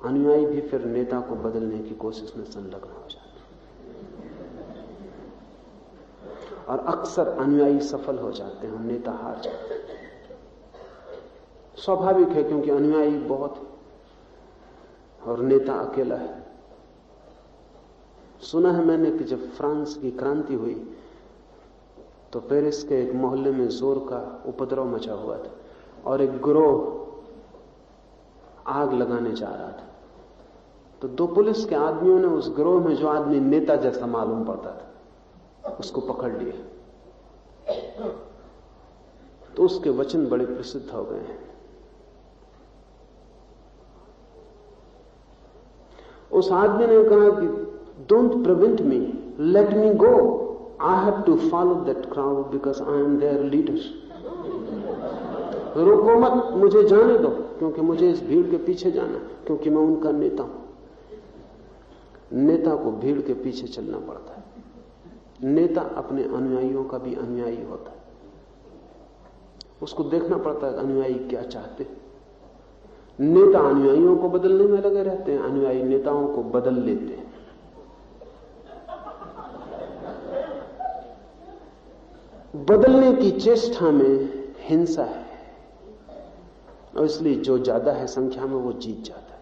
अनुयायी भी फिर नेता को बदलने की कोशिश में संलग्न हो जाते और अक्सर अनुयायी सफल हो जाते हैं और नेता हार जाते हैं। स्वाभाविक है, क्योंकि अनुयायी बहुत है और नेता अकेला है। सुना है मैंने कि जब फ्रांस की क्रांति हुई तो पेरिस के एक मोहल्ले में जोर का उपद्रव मचा हुआ था और एक गिरोह आग लगाने जा रहा था। तो 2 पुलिस के आदमियों ने उस गिरोह में जो आदमी नेता जैसा मालूम पड़ता था उसको पकड़ लिया। तो उसके वचन बड़े प्रसिद्ध हो गए हैं। उस आदमी ने कहा कि don't prevent me, let me go, I have to follow that crowd because I am their leader. रोको मत, मुझे जाने दो, क्योंकि मुझे इस भीड़ के पीछे जाना, क्योंकि मैं उनका नेता हूं। नेता को भीड़ के पीछे चलना पड़ता है। नेता अपने अनुयायियों का भी अनुयायी होता है। उसको देखना पड़ता है अनुयायी क्या चाहते हैं। नेता अनुयायियों को बदलने में लगे रहते हैं, अनुयायी नेताओं को बदल लेते हैं। बदलने की चेष्टा में हिंसा है, और इसलिए जो ज्यादा है संख्या में वो जीत जाता है।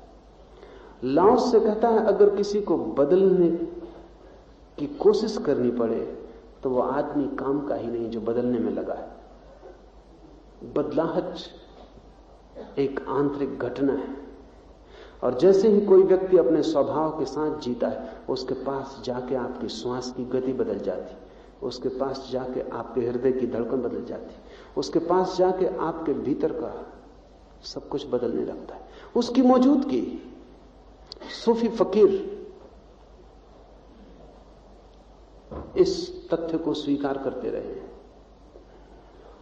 लाओस से कहता है अगर किसी को बदलने की कोशिश करनी पड़े तो वो आदमी काम का ही नहीं जो बदलने में लगा है। बदलाहट एक आंतरिक घटना है, और जैसे ही कोई व्यक्ति अपने स्वभाव के साथ जीता है, उसके पास जाके आपकी श्वास की गति बदल जाती, उसके पास जाके आपके हृदय की धड़कन बदल जाती, उसके पास जाके आपके भीतर का सब कुछ बदलने लगता है। उसकी मौजूदगी। सूफी फकीर इस तथ्य को स्वीकार करते रहे,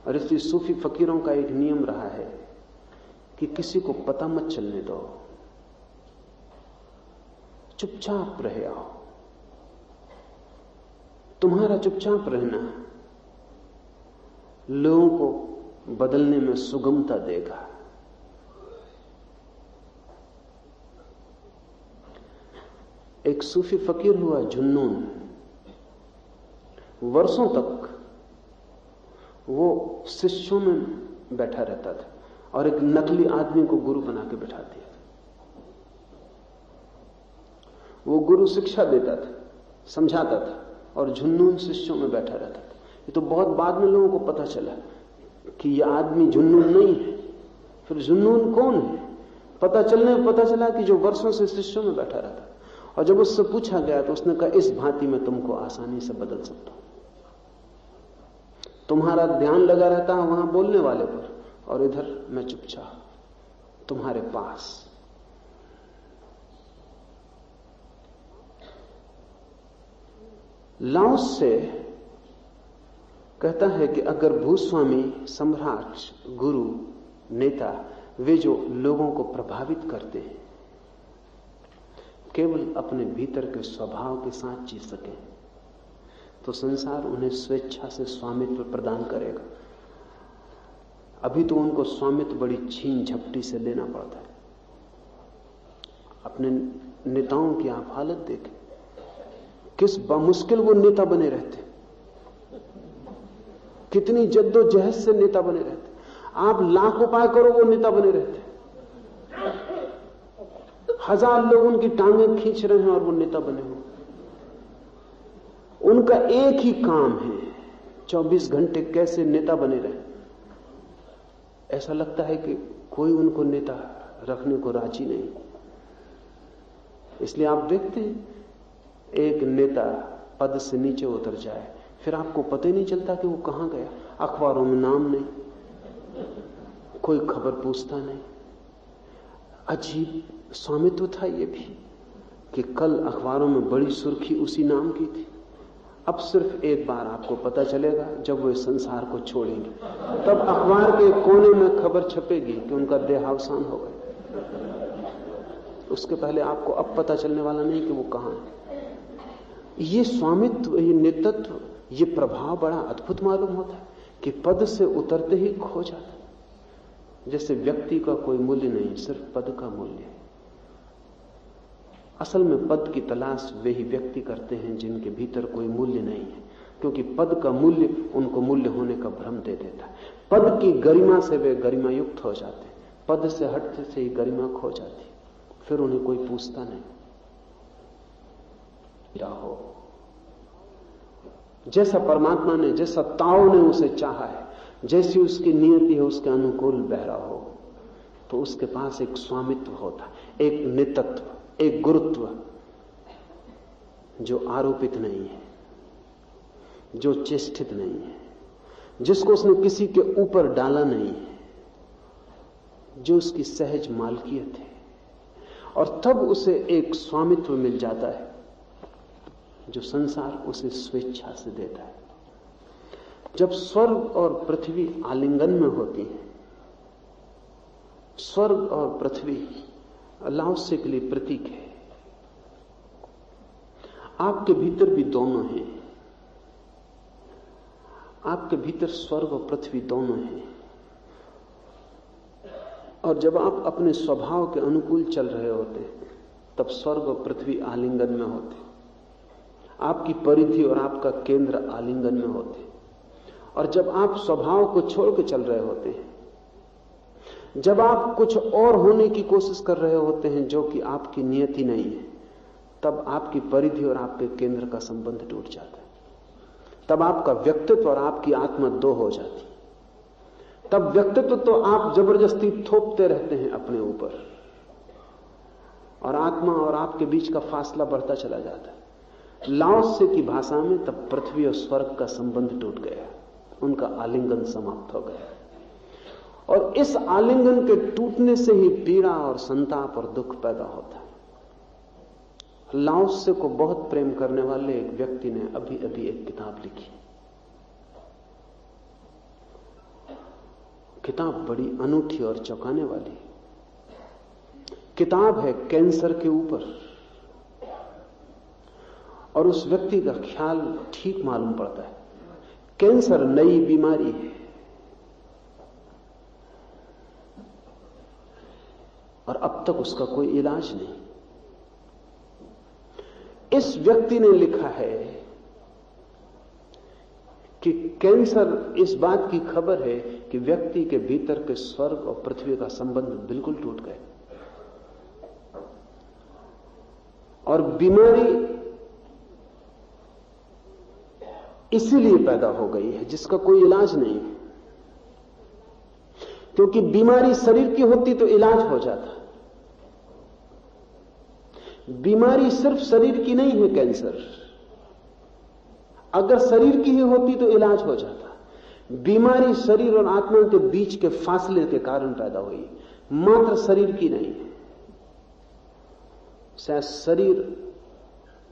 और इसलिए सूफी फकीरों का एक नियम रहा है कि किसी को पता मत चलने दो, चुपचाप रहे आओ। तुम्हारा चुपचाप रहना लोगों को बदलने में सुगमता देगा। एक सूफी फकीर हुआ जुन्नून, वर्षों तक वो शिष्यों में बैठा रहता था और एक नकली आदमी को गुरु बना के बैठा दिया। वो गुरु शिक्षा देता था, समझाता था, और जुन्नून शिष्यों में बैठा रहता था। ये तो बहुत बाद में लोगों को पता चला कि ये आदमी जुन्नून नहीं है। फिर जुन्नून कौन है? पता चलने में पता चला कि जो वर्षों से शिष्यों में बैठा रहता। और जब उससे पूछा गया तो उसने कहा इस भांति मैं तुमको आसानी से बदल सकता हूं। तुम्हारा ध्यान लगा रहता है वहां बोलने वाले पर, और इधर मैं चुपचाप तुम्हारे पास। लाओस से कहता है कि अगर भूस्वामी, सम्राट, गुरु, नेता, वे जो लोगों को प्रभावित करते हैं, केवल अपने भीतर के स्वभाव के साथ जी सके, तो संसार उन्हें स्वेच्छा से स्वामित्व प्रदान करेगा। अभी तो उनको स्वामित्व बड़ी छीन झपटी से लेना पड़ता है। अपने नेताओं की आप हालत देखें, किस बामुश्किल वो नेता बने रहते, कितनी जद्दोजहद से नेता बने रहते। आप लाख उपाय करो वो नेता बने रहते। 1000 लोग उनकी टांगें खींच रहे हैं और वो नेता बने हुए। उनका एक ही काम है 24 घंटे कैसे नेता बने रहे। ऐसा लगता है कि कोई उनको नेता रखने को राजी नहीं। इसलिए आप देखते हैं एक नेता पद से नीचे उतर जाए, फिर आपको पता ही नहीं चलता कि वो कहां गया। अखबारों में नाम नहीं, कोई खबर पूछता नहीं। अजीब स्वामित्व था ये भी कि कल अखबारों में बड़ी सुर्खी उसी नाम की थी। अब सिर्फ एक बार आपको पता चलेगा जब वो इस संसार को छोड़ेंगे, तब अखबार के कोने में खबर छपेगी कि उनका देहावसान हो गया। उसके पहले आपको अब पता चलने वाला नहीं कि वो कहां है। ये स्वामित्व, ये नेतृत्व, ये प्रभाव बड़ा अद्भुत मालूम होता है कि पद से उतरते ही खो जाता है। जैसे व्यक्ति का कोई मूल्य नहीं, सिर्फ पद का मूल्य है। असल में पद की तलाश वे ही व्यक्ति करते हैं जिनके भीतर कोई मूल्य नहीं है, क्योंकि पद का मूल्य उनको मूल्य होने का भ्रम दे देता है। पद की गरिमा से वे गरिमा युक्त हो जाते हैं, पद से हटते से ही गरिमा खो जाती, फिर उन्हें कोई पूछता नहीं। हो जैसा परमात्मा ने, जैसा ताओ ने उसे चाहा है, जैसी उसकी नियति है उसके अनुकूल बहरा हो, तो उसके पास एक स्वामित्व होता है, एक नेतृत्व, एक गुरुत्व जो आरोपित नहीं है, जो चेष्टित नहीं है, जिसको उसने किसी के ऊपर डाला नहीं है, जो उसकी सहज मालकियत है। और तब उसे एक स्वामित्व मिल जाता है जो संसार उसे स्वेच्छा से देता है। जब स्वर्ग और पृथ्वी आलिंगन में होती है, स्वर्ग और पृथ्वी लाओत्से के लिए प्रतीक है। आपके भीतर भी दोनों हैं, आपके भीतर स्वर्ग और पृथ्वी दोनों हैं। और जब आप अपने स्वभाव के अनुकूल चल रहे होते हैं तब स्वर्ग और पृथ्वी आलिंगन में होते, आपकी परिधि और आपका केंद्र आलिंगन में होते। और जब आप स्वभाव को छोड़ के चल रहे होते हैं, जब आप कुछ और होने की कोशिश कर रहे होते हैं जो कि आपकी नियति नहीं है, तब आपकी परिधि और आपके केंद्र का संबंध टूट जाता है। तब आपका व्यक्तित्व और आपकी आत्मा दो हो जाती। तब व्यक्तित्व तो आप जबरदस्ती थोपते रहते हैं अपने ऊपर, और आत्मा और आपके बीच का फासला बढ़ता चला जाता है। लाओत्से की भाषा में तब पृथ्वी और स्वर्ग का संबंध टूट गया, उनका आलिंगन समाप्त हो गया। और इस आलिंगन के टूटने से ही पीड़ा और संताप और दुख पैदा होता है। लाओत्से को बहुत प्रेम करने वाले एक व्यक्ति ने अभी अभी एक किताब लिखी। किताब बड़ी अनूठी और चौंकाने वाली किताब है, कैंसर के ऊपर। और उस व्यक्ति का ख्याल ठीक मालूम पड़ता है। कैंसर नई बीमारी है और अब तक उसका कोई इलाज नहीं। इस व्यक्ति ने लिखा है कि कैंसर इस बात की खबर है कि व्यक्ति के भीतर के स्वर्ग और पृथ्वी का संबंध बिल्कुल टूट गए, और बीमारी इसीलिए पैदा हो गई है जिसका कोई इलाज नहीं। क्योंकि बीमारी शरीर की होती तो इलाज हो जाता। बीमारी सिर्फ शरीर की नहीं है कैंसर, अगर शरीर की ही होती तो इलाज हो जाता। बीमारी शरीर और आत्मा के बीच के फासले के कारण पैदा हुई, मात्र शरीर की नहीं है। शायद शरीर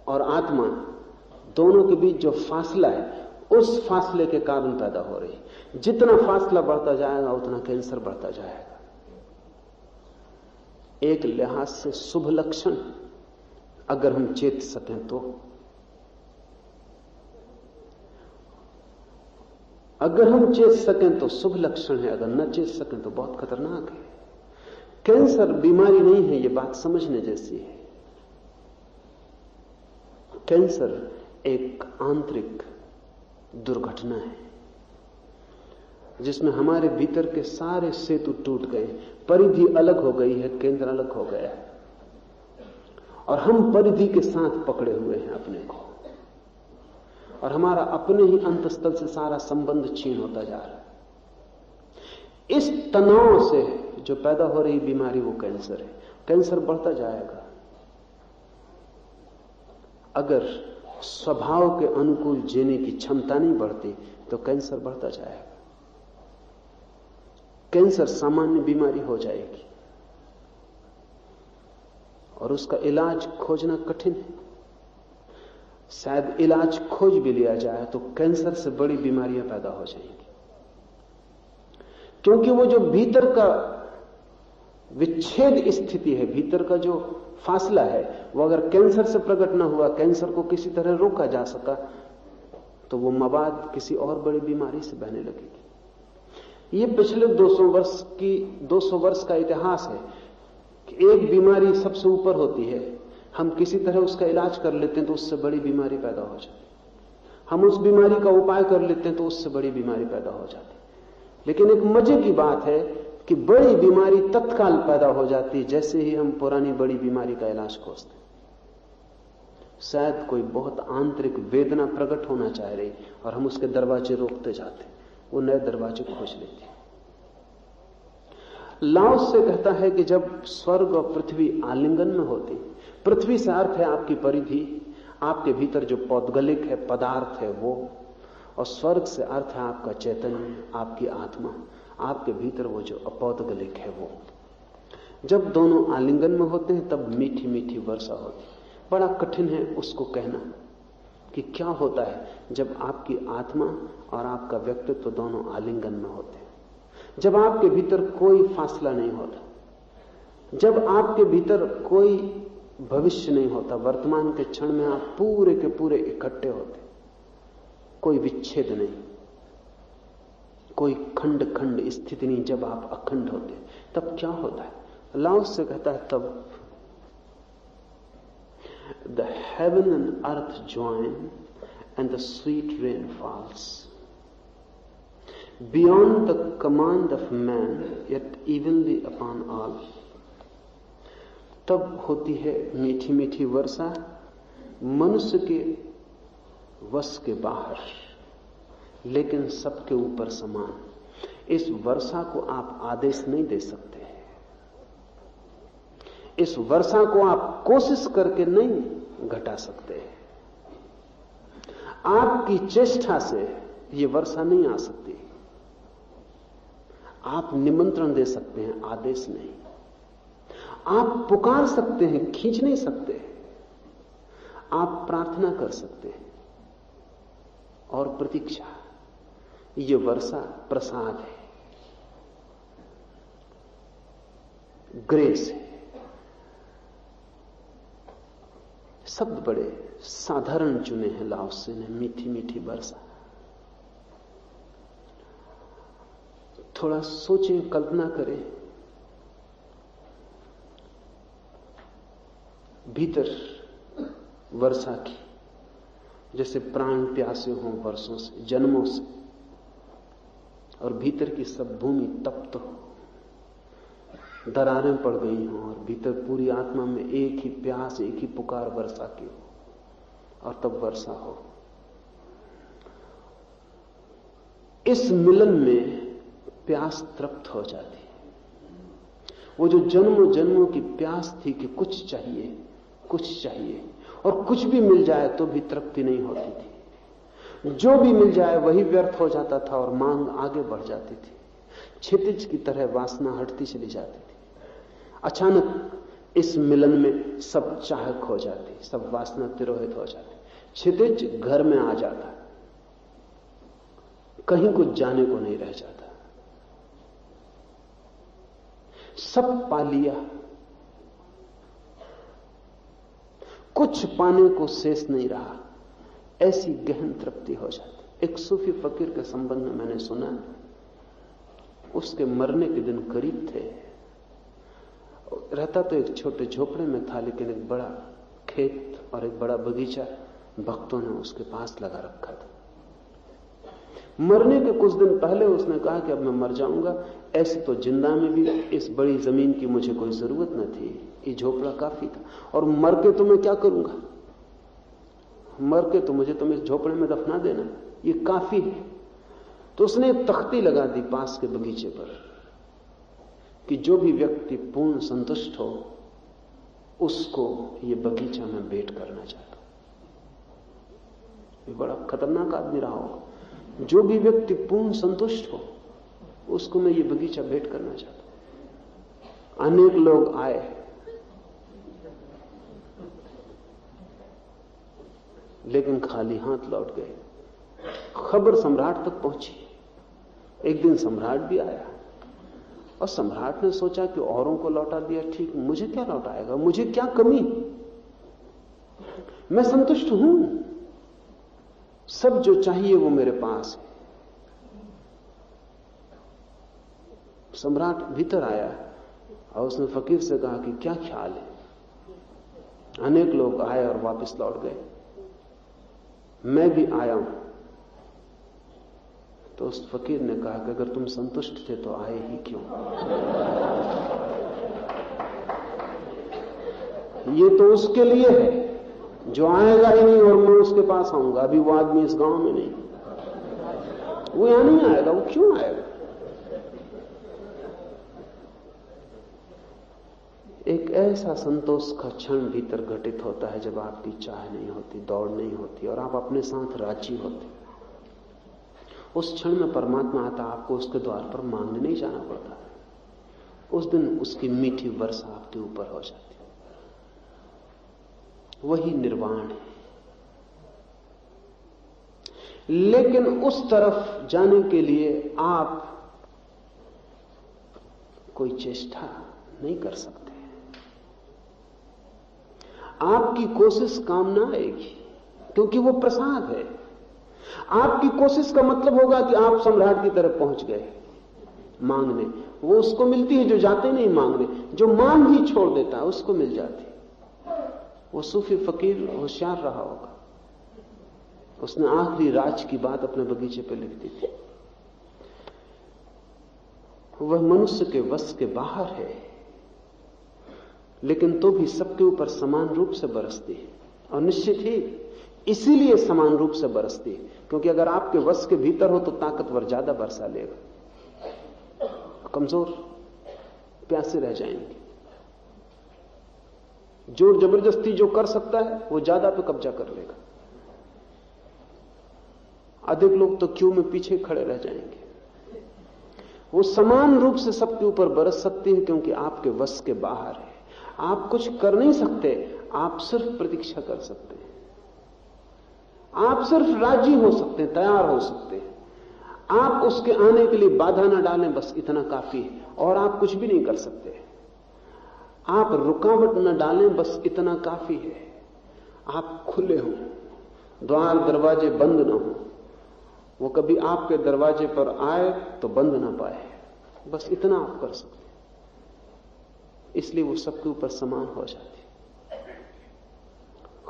और आत्मा दोनों के बीच जो फासला है, उस फासले के कारण पैदा हो रही। जितना फासला बढ़ता जाएगा उतना कैंसर बढ़ता जाएगा। एक लिहाज से शुभ लक्षण अगर हम चेत सकें तो। अगर हम चेत सकें तो शुभ लक्षण है, अगर न चेत सकें तो बहुत खतरनाक है। कैंसर बीमारी नहीं है, यह बात समझने जैसी है। कैंसर एक आंतरिक दुर्घटना है जिसमें हमारे भीतर के सारे सेतु टूट गए, परिधि अलग हो गई है, केंद्र अलग हो गया है, और हम परिधि के साथ पकड़े हुए हैं अपने को, और हमारा अपने ही अंतस्थल से सारा संबंध छीन होता जा रहा है। इस तनाव से जो पैदा हो रही बीमारी वो कैंसर है। कैंसर बढ़ता जाएगा अगर स्वभाव के अनुकूल जीने की क्षमता नहीं बढ़ती, तो कैंसर बढ़ता जाएगा। कैंसर सामान्य बीमारी हो जाएगी और उसका इलाज खोजना कठिन है। शायद इलाज खोज भी लिया जाए तो कैंसर से बड़ी बीमारियां पैदा हो जाएंगी, क्योंकि वो जो भीतर का विच्छेद स्थिति है, भीतर का जो फासला है, वो अगर कैंसर से प्रकट ना हुआ, कैंसर को किसी तरह रोका जा सका, तो वो मवाद किसी और बड़ी बीमारी से बहने लगेगी। ये पिछले 200 वर्ष का इतिहास है कि एक बीमारी सबसे ऊपर होती है, हम किसी तरह उसका इलाज कर लेते हैं तो उससे बड़ी बीमारी पैदा हो जाती। हम उस बीमारी का उपाय कर लेते हैं तो उससे बड़ी बीमारी पैदा हो जाती। लेकिन एक मजे की बात है कि बड़ी बीमारी तत्काल पैदा हो जाती जैसे ही हम पुरानी बड़ी बीमारी का इलाज खोजते। शायद कोई बहुत आंतरिक वेदना प्रकट होना चाह रही और हम उसके दरवाजे रोकते जाते, वो नए दरवाजे खोज लेते। लाओत्से कहता है कि जब स्वर्ग और पृथ्वी आलिंगन में होती, पृथ्वी से अर्थ है आपकी परिधि, आपके भीतर जो पौद्गलिक है, पदार्थ है वो, और स्वर्ग से अर्थ है आपका चैतन्य, आपकी आत्मा, आपके भीतर वो जो अपौद्गलिक है वो। जब दोनों आलिंगन में होते हैं तब मीठी मीठी वर्षा होती है। बड़ा कठिन है उसको कहना कि क्या होता है जब आपकी आत्मा और आपका व्यक्तित्व दोनों आलिंगन में होते हैं, जब आपके भीतर कोई फासला नहीं होता, जब आपके भीतर कोई भविष्य नहीं होता, वर्तमान के क्षण में आप पूरे के पूरे इकट्ठे होते, कोई विच्छेद नहीं, कोई खंड खंड स्थिति नहीं। जब आप अखंड होते तब क्या होता है? लाओस से कहता है तब the heaven and earth join and the sweet rain falls beyond the command of man yet evenly upon all। तब होती है मीठी मीठी वर्षा, मनुष्य के वश के बाहर लेकिन सबके ऊपर समान। इस वर्षा को आप आदेश नहीं दे सकते, इस वर्षा को आप कोशिश करके नहीं घटा सकते। आपकी चेष्टा से यह वर्षा नहीं आ सकती। आप निमंत्रण दे सकते हैं, आदेश नहीं। आप पुकार सकते हैं, खींच नहीं सकते। आप प्रार्थना कर सकते हैं और प्रतीक्षा। यह वर्षा प्रसाद है, ग्रेस है। शब्द बड़े साधारण चुने हैं लाओसे ने, मीठी मीठी वर्षा। थोड़ा सोचें, कल्पना करें, भीतर वर्षा की, जैसे प्राण प्यासे हों वर्षों से, जन्मों से, और भीतर की सब भूमि तप्त हो, दरारें पड़ गई हों, और भीतर पूरी आत्मा में एक ही प्यास, एक ही पुकार वर्षा की हो, और तब वर्षा हो। इस मिलन में प्यास तृप्त हो जाती है। वो जो जन्मों जन्मों की प्यास थी कि कुछ चाहिए, कुछ चाहिए, और कुछ भी मिल जाए तो भी तृप्ति नहीं होती थी। जो भी मिल जाए वही व्यर्थ हो जाता था और मांग आगे बढ़ जाती थी। क्षितिज की तरह वासना हटती चली जाती थी। अचानक इस मिलन में सब चाह खो जाती, सब वासना तिरोहित हो जाती। क्षितिज घर में आ जाता, कहीं कुछ जाने को नहीं रह जाता, सब पा लिया, कुछ पाने को शेष नहीं रहा। ऐसी गहन तृप्ति हो जाती। एक सूफी फकीर के संबंध में मैंने सुना, उसके मरने के दिन करीब थे। रहता तो एक छोटे झोपड़े में था, लेकिन एक बड़ा खेत और एक बड़ा बगीचा भक्तों ने उसके पास लगा रखा था। मरने के कुछ दिन पहले उसने कहा कि अब मैं मर जाऊंगा, ऐसे तो जिंदा में भी इस बड़ी जमीन की मुझे कोई जरूरत न थी, ये झोपड़ा काफी था, और मर के तो मैं क्या करूंगा? मर के तो मुझे तुम इस झोपड़े में दफना देना, ये काफी है। तो उसने एक तख्ती लगा दी पास के बगीचे पर कि जो भी व्यक्ति पूर्ण संतुष्ट हो उसको ये बगीचा में भेंट करना चाहता हूं। ये बड़ा खतरनाक आदमी रहा होगा। जो भी व्यक्ति पूर्ण संतुष्ट हो उसको मैं ये बगीचा भेंट करना चाहता हूं। अनेक लोग आए, लेकिन खाली हाथ लौट गए। खबर सम्राट तक पहुंची। एक दिन सम्राट भी आया और सम्राट ने सोचा कि औरों को लौटा दिया ठीक, मुझे क्या लौटाएगा? मुझे क्या कमी? मैं संतुष्ट हूं, सब जो चाहिए वो मेरे पास है। सम्राट भीतर आया और उसने फकीर से कहा कि क्या ख्याल है? अनेक लोग आए और वापस लौट गए, मैं भी आया हूं। तो उस फकीर ने कहा कि अगर तुम संतुष्ट थे तो आए ही क्यों? ये तो उसके लिए है जो आएगा ही नहीं और मैं उसके पास आऊंगा। अभी वो आदमी इस गांव में नहीं, वो यहां नहीं आएगा, वो क्यों आएगा? एक ऐसा संतोष का क्षण भीतर घटित होता है जब आपकी चाह नहीं होती, दौड़ नहीं होती और आप अपने साथ राजी होते। उस क्षण में परमात्मा आता, आपको उसके द्वार पर मांगने नहीं जाना पड़ता। उस दिन उसकी मीठी वर्षा आपके ऊपर हो जाती। वही निर्वाण है। लेकिन उस तरफ जाने के लिए आप कोई चेष्टा नहीं कर सकते। आपकी कोशिश काम ना आएगी, क्योंकि वो प्रसाद है। आपकी कोशिश का मतलब होगा कि आप सम्राट की तरफ पहुंच गए मांगने। वो उसको मिलती है जो जाते नहीं मांगने। जो मांग ही छोड़ देता है उसको मिल जाती। वो सूफी फकीर होशियार रहा होगा, उसने आखिरी राज की बात अपने बगीचे पे लिख दी थी। वह मनुष्य के वश के बाहर है, लेकिन तो भी सबके ऊपर समान रूप से बरसती है। और निश्चित ही इसीलिए समान रूप से बरसती है, क्योंकि अगर आपके वश के भीतर हो तो ताकतवर ज्यादा बरसा लेगा, कमजोर प्यासे रह जाएंगे। जोर जबरदस्ती जो कर सकता है वो ज्यादा पे कब्जा कर लेगा। अधिक लोग तो क्यू में पीछे खड़े रह जाएंगे। वो समान रूप से सबके ऊपर बरस सकती है, क्योंकि आपके वश के बाहर है। आप कुछ कर नहीं सकते, आप सिर्फ प्रतीक्षा कर सकते हैं। आप सिर्फ राजी हो सकते हैं, तैयार हो सकते हैं। आप उसके आने के लिए बाधा न डालें, बस इतना काफी है। और आप कुछ भी नहीं कर सकते। आप रुकावट न डालें, बस इतना काफी है। आप खुले हो, द्वार दरवाजे बंद न हो। वो कभी आपके दरवाजे पर आए तो बंद ना पाए, बस इतना आप कर सकते। इसलिए वो सबके ऊपर समान हो जाती।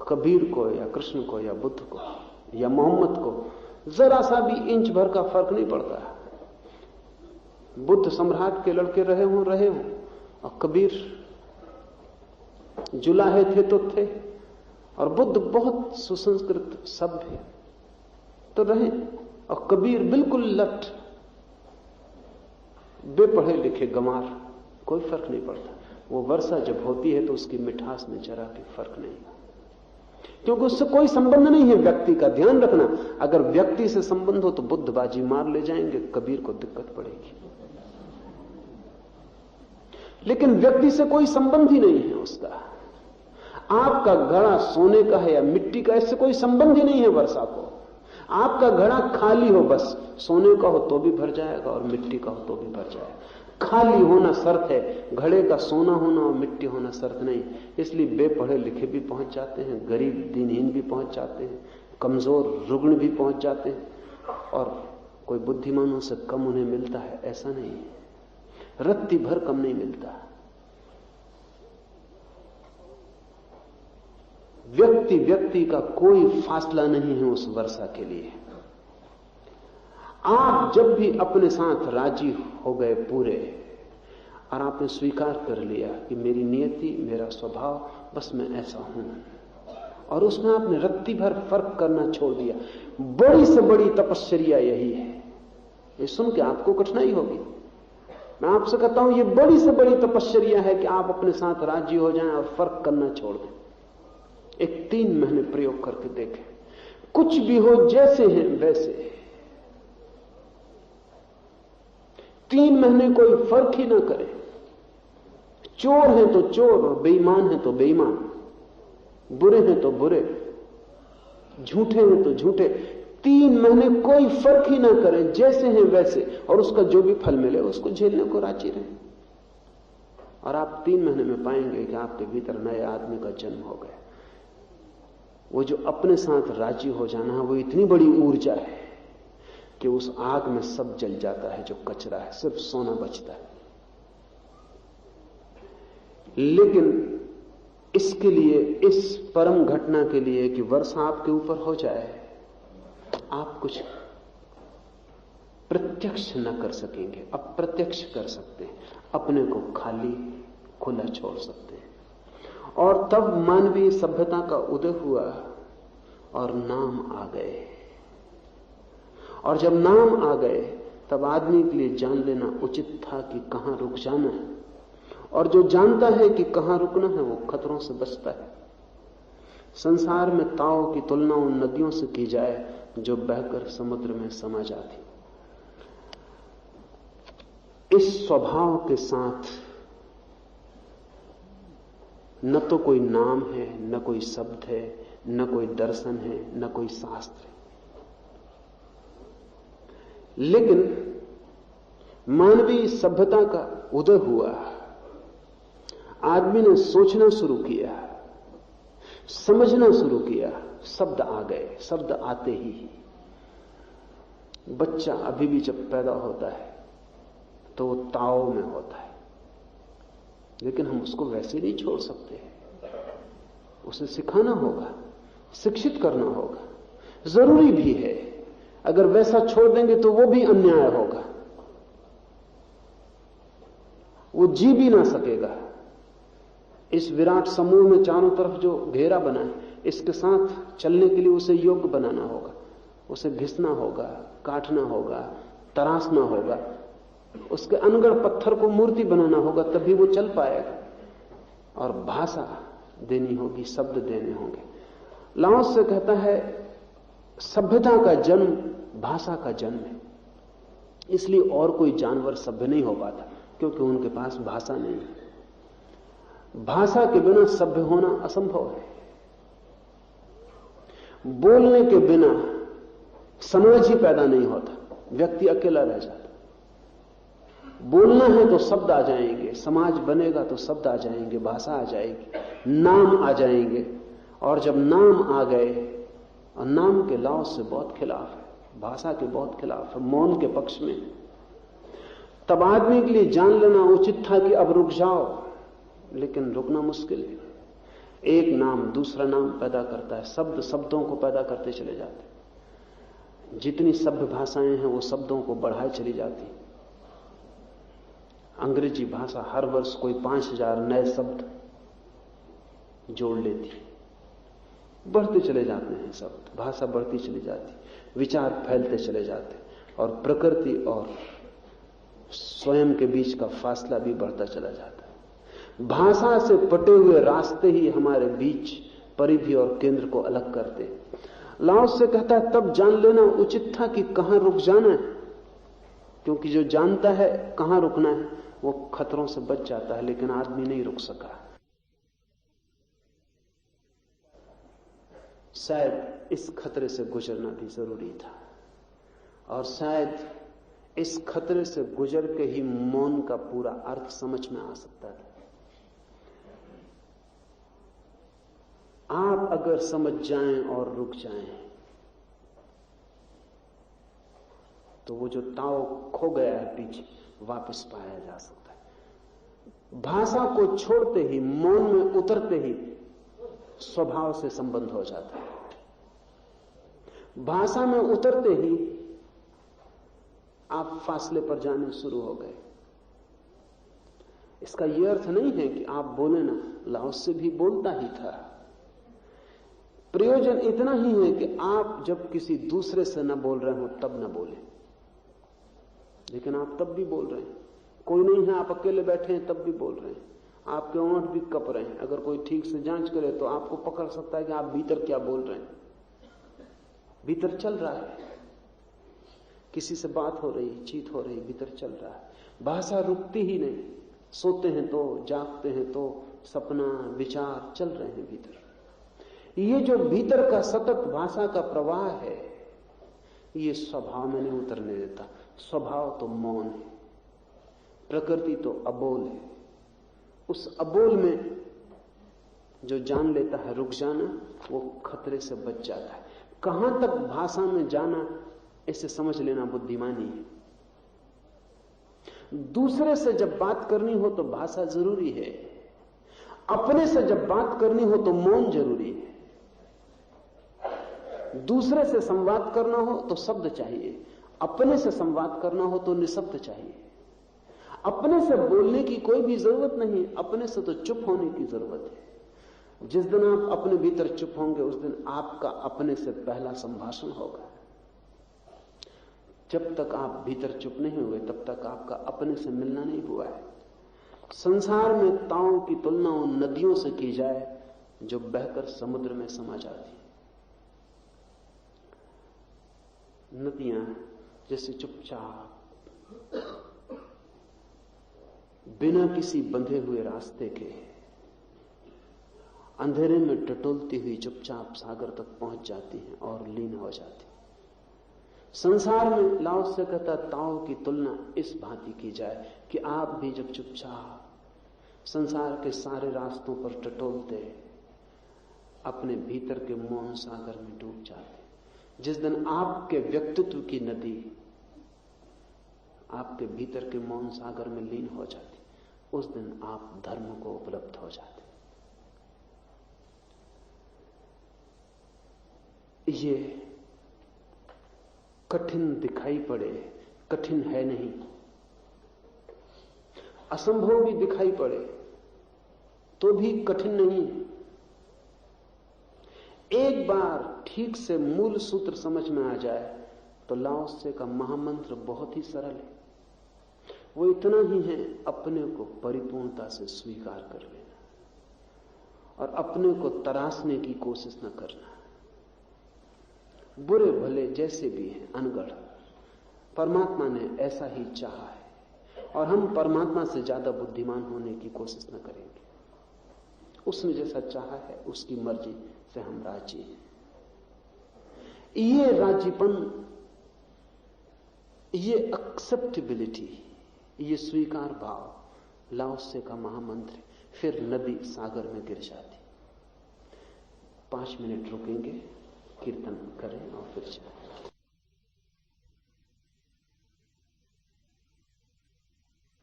कबीर को या कृष्ण को या बुद्ध को या मोहम्मद को जरा सा भी इंच भर का फर्क नहीं पड़ता। बुद्ध सम्राट के लड़के रहे हों, और कबीर जुलाहे थे तो थे, और बुद्ध बहुत सुसंस्कृत सभ्य तो रहे, और कबीर बिल्कुल लट बेपढ़े लिखे गंवार। कोई फर्क नहीं पड़ता। वो वर्षा जब होती है तो उसकी मिठास में जरा भी फर्क नहीं, क्योंकि उससे कोई संबंध नहीं है व्यक्ति का। ध्यान रखना, अगर व्यक्ति से संबंध हो तो बुद्ध बाजी मार ले जाएंगे, कबीर को दिक्कत पड़ेगी। लेकिन व्यक्ति से कोई संबंध ही नहीं है उसका। आपका घड़ा सोने का है या मिट्टी का, इससे कोई संबंध ही नहीं है वर्षा को। आपका घड़ा खाली हो, बस सोने का हो तो भी भर जाएगा और मिट्टी का हो तो भी भर जाएगा। खाली होना शर्त है, घड़े का सोना होना और मिट्टी होना शर्त नहीं। इसलिए बेपढ़े लिखे भी पहुंच जाते हैं, गरीब दीनहीन भी पहुंच जाते हैं, कमजोर रुग्ण भी पहुंच जाते हैं, और कोई बुद्धिमानों से कम उन्हें मिलता है ऐसा नहीं है। रत्ती भर कम नहीं मिलता। व्यक्ति व्यक्ति का कोई फासला नहीं है उस वर्षा के लिए। आप जब भी अपने साथ राजी हो गए पूरे, और आपने स्वीकार कर लिया कि मेरी नियति, मेरा स्वभाव, बस मैं ऐसा हूं, और उसमें आपने रत्ती भर फर्क करना छोड़ दिया, बड़ी से बड़ी तपस्या यही है। ये सुन के आपको कठिनाई होगी। मैं आपसे कहता हूं, ये बड़ी से बड़ी तपस्या है कि आप अपने साथ राजी हो जाएं और फर्क करना छोड़ दें। एक 3 महीने प्रयोग करके देखें, कुछ भी हो जैसे हैं वैसे। 3 महीने कोई फर्क ही ना करे। चोर हैं तो चोर, और बेईमान हैं तो बेईमान, बुरे हैं तो बुरे, झूठे हैं तो झूठे। 3 महीने कोई फर्क ही ना करे, जैसे हैं वैसे, और उसका जो भी फल मिले उसको झेलने को राजी रहे। और आप 3 महीने में पाएंगे कि आपके भीतर नए आदमी का जन्म हो गया। वो जो अपने साथ राजी हो जाना है, वो इतनी बड़ी ऊर्जा है कि उस आग में सब जल जाता है जो कचरा है, सिर्फ सोना बचता है। लेकिन इसके लिए, इस परम घटना के लिए कि वर्षा आपके ऊपर हो जाए, आप कुछ प्रत्यक्ष न कर सकेंगे, अप्रत्यक्ष कर सकते हैं। अपने को खाली खुला छोड़ सकते हैं। और तब मानवीय सभ्यता का उदय हुआ और नाम आ गए। और जब नाम आ गए तब आदमी के लिए जान लेना उचित था कि कहां रुक जाना है। और जो जानता है कि कहां रुकना है वो खतरों से बचता है। संसार में ताओ की तुलना उन नदियों से की जाए जो बहकर समुद्र में समा जाती। इस स्वभाव के साथ न तो कोई नाम है, न कोई शब्द है, न कोई दर्शन है, न कोई शास्त्र है। लेकिन मानवीय सभ्यता का उदय हुआ, आदमी ने सोचना शुरू किया, समझना शुरू किया, शब्द आ गए। शब्द आते ही बच्चा अभी भी जब पैदा होता है तो वो ताव में होता है, लेकिन हम उसको वैसे नहीं छोड़ सकते। उसे सिखाना होगा, शिक्षित करना होगा, जरूरी भी है। अगर वैसा छोड़ देंगे तो वो भी अन्याय होगा, वो जी भी ना सकेगा। इस विराट समूह में चारों तरफ जो घेरा बना है, इसके साथ चलने के लिए उसे योग्य बनाना होगा, उसे घिसना होगा, काटना होगा, तराशना होगा, उसके अनगढ़ पत्थर को मूर्ति बनाना होगा, तभी वो चल पाएगा। और भाषा देनी होगी, शब्द देने होंगे। लाओस से कहता है सभ्यता का जन्म भाषा का जन्म है। इसलिए और कोई जानवर सभ्य नहीं हो पाता, क्योंकि उनके पास भाषा नहीं है। भाषा के बिना सभ्य होना असंभव है। बोलने के बिना समाज ही पैदा नहीं होता, व्यक्ति अकेला रह जाता। बोलना है तो शब्द आ जाएंगे, समाज बनेगा तो शब्द आ जाएंगे, भाषा आ जाएगी, नाम आ जाएंगे। और जब नाम आ गए, और नाम के लाव से बहुत खिलाफ है, भाषा के बहुत खिलाफ है, मौन के पक्ष में, तब आदमी के लिए जान लेना उचित था कि अब रुक जाओ। लेकिन रुकना मुश्किल है। एक नाम दूसरा नाम पैदा करता है, शब्द शब्दों को पैदा करते चले जाते हैं। जितनी सभ्य भाषाएं हैं वो शब्दों को बढ़ाए चली जाती। अंग्रेजी भाषा हर वर्ष कोई 5000 नए शब्द जोड़ लेती, बढ़ते चले जाते हैं शब्द, भाषा बढ़ती चली जाती, विचार फैलते चले जाते, और प्रकृति और स्वयं के बीच का फासला भी बढ़ता चला जाता है। भाषा से पटे हुए रास्ते ही हमारे बीच परिधि और केंद्र को अलग करते। लाओस से कहता है तब जान लेना उचित था कि कहां रुक जाना है, क्योंकि जो जानता है कहां रुकना है वो खतरों से बच जाता है। लेकिन आदमी नहीं रुक सका। शायद इस खतरे से गुजरना भी जरूरी था, और शायद इस खतरे से गुजर के ही मौन का पूरा अर्थ समझ में आ सकता था। आप अगर समझ जाएं और रुक जाएं तो वो जो ताव खो गया है पीछे वापस पाया जा सकता है। भाषा को छोड़ते ही, मौन में उतरते ही स्वभाव से संबंध हो जाता है। भाषा में उतरते ही आप फासले पर जाने शुरू हो गए। इसका यह अर्थ नहीं है कि आप बोले ना, लाओस से भी बोलता ही था। प्रयोजन इतना ही है कि आप जब किसी दूसरे से न बोल रहे हो तब न बोले, लेकिन आप तब भी बोल रहे हैं। कोई नहीं है, आप अकेले बैठे हैं तब भी बोल रहे हैं, आपके ओंठ भी कप रहे हैं। अगर कोई ठीक से जांच करे तो आपको पकड़ सकता है कि आप भीतर क्या बोल रहे हैं। भीतर चल रहा है, किसी से बात हो रही, चीत हो रही, भीतर चल रहा है। भाषा रुकती ही नहीं। सोते हैं तो, जागते हैं तो, सपना विचार चल रहे हैं भीतर। ये जो भीतर का सतत भाषा का प्रवाह है, ये स्वभाव में नहीं उतरने देता। स्वभाव तो मौन है, प्रकृति तो अबोल है। उस अबोल में जो जान लेता है रुक जाना, वो खतरे से बच जाता है। कहां तक भाषा में जाना, इसे समझ लेना बुद्धिमानी है। दूसरे से जब बात करनी हो तो भाषा जरूरी है, अपने से जब बात करनी हो तो मौन जरूरी है। दूसरे से संवाद करना हो तो शब्द चाहिए, अपने से संवाद करना हो तो निशब्द चाहिए। अपने से बोलने की कोई भी जरूरत नहीं, अपने से तो चुप होने की जरूरत है। जिस दिन आप अपने भीतर चुप होंगे, उस दिन आपका अपने से पहला संभाषण होगा। जब तक आप भीतर चुप नहीं हुए, तब तक आपका अपने से मिलना नहीं हुआ है। संसार में ताओं की तुलना उन नदियों से की जाए जो बहकर समुद्र में समा जाती। नदियां जैसे चुपचाप बिना किसी बंधे हुए रास्ते के अंधेरे में टटोलती हुई चुपचाप सागर तक पहुंच जाती हैं और लीन हो जाती। संसार में लाओस से कहता ताओ की तुलना इस भांति की जाए कि आप भी जब चुपचाप संसार के सारे रास्तों पर टटोलते अपने भीतर के मौन सागर में डूब जाते, जिस दिन आपके व्यक्तित्व की नदी आपके भीतर के मौन सागर में लीन हो जाती, उस दिन आप धर्म को उपलब्ध हो जाते। ये कठिन दिखाई पड़े, कठिन है नहीं। असंभव भी दिखाई पड़े तो भी कठिन नहीं। एक बार ठीक से मूल सूत्र समझ में आ जाए तो लाओ से का महामंत्र बहुत ही सरल है। वो इतना ही है, अपने को परिपूर्णता से स्वीकार कर लेना और अपने को तराशने की कोशिश न करना। बुरे भले जैसे भी हैं अनगढ़, परमात्मा ने ऐसा ही चाहा है और हम परमात्मा से ज्यादा बुद्धिमान होने की कोशिश न करेंगे। उसने जैसा चाहा है उसकी मर्जी से हम राजी हैं। ये राजीपन, ये एक्सेप्टेबिलिटी, ये स्वीकार भाव लाओ से का महामंत्र। फिर नदी सागर में गिर जाती। 5 मिनट रुकेंगे, कीर्तन करें और फिर चलें।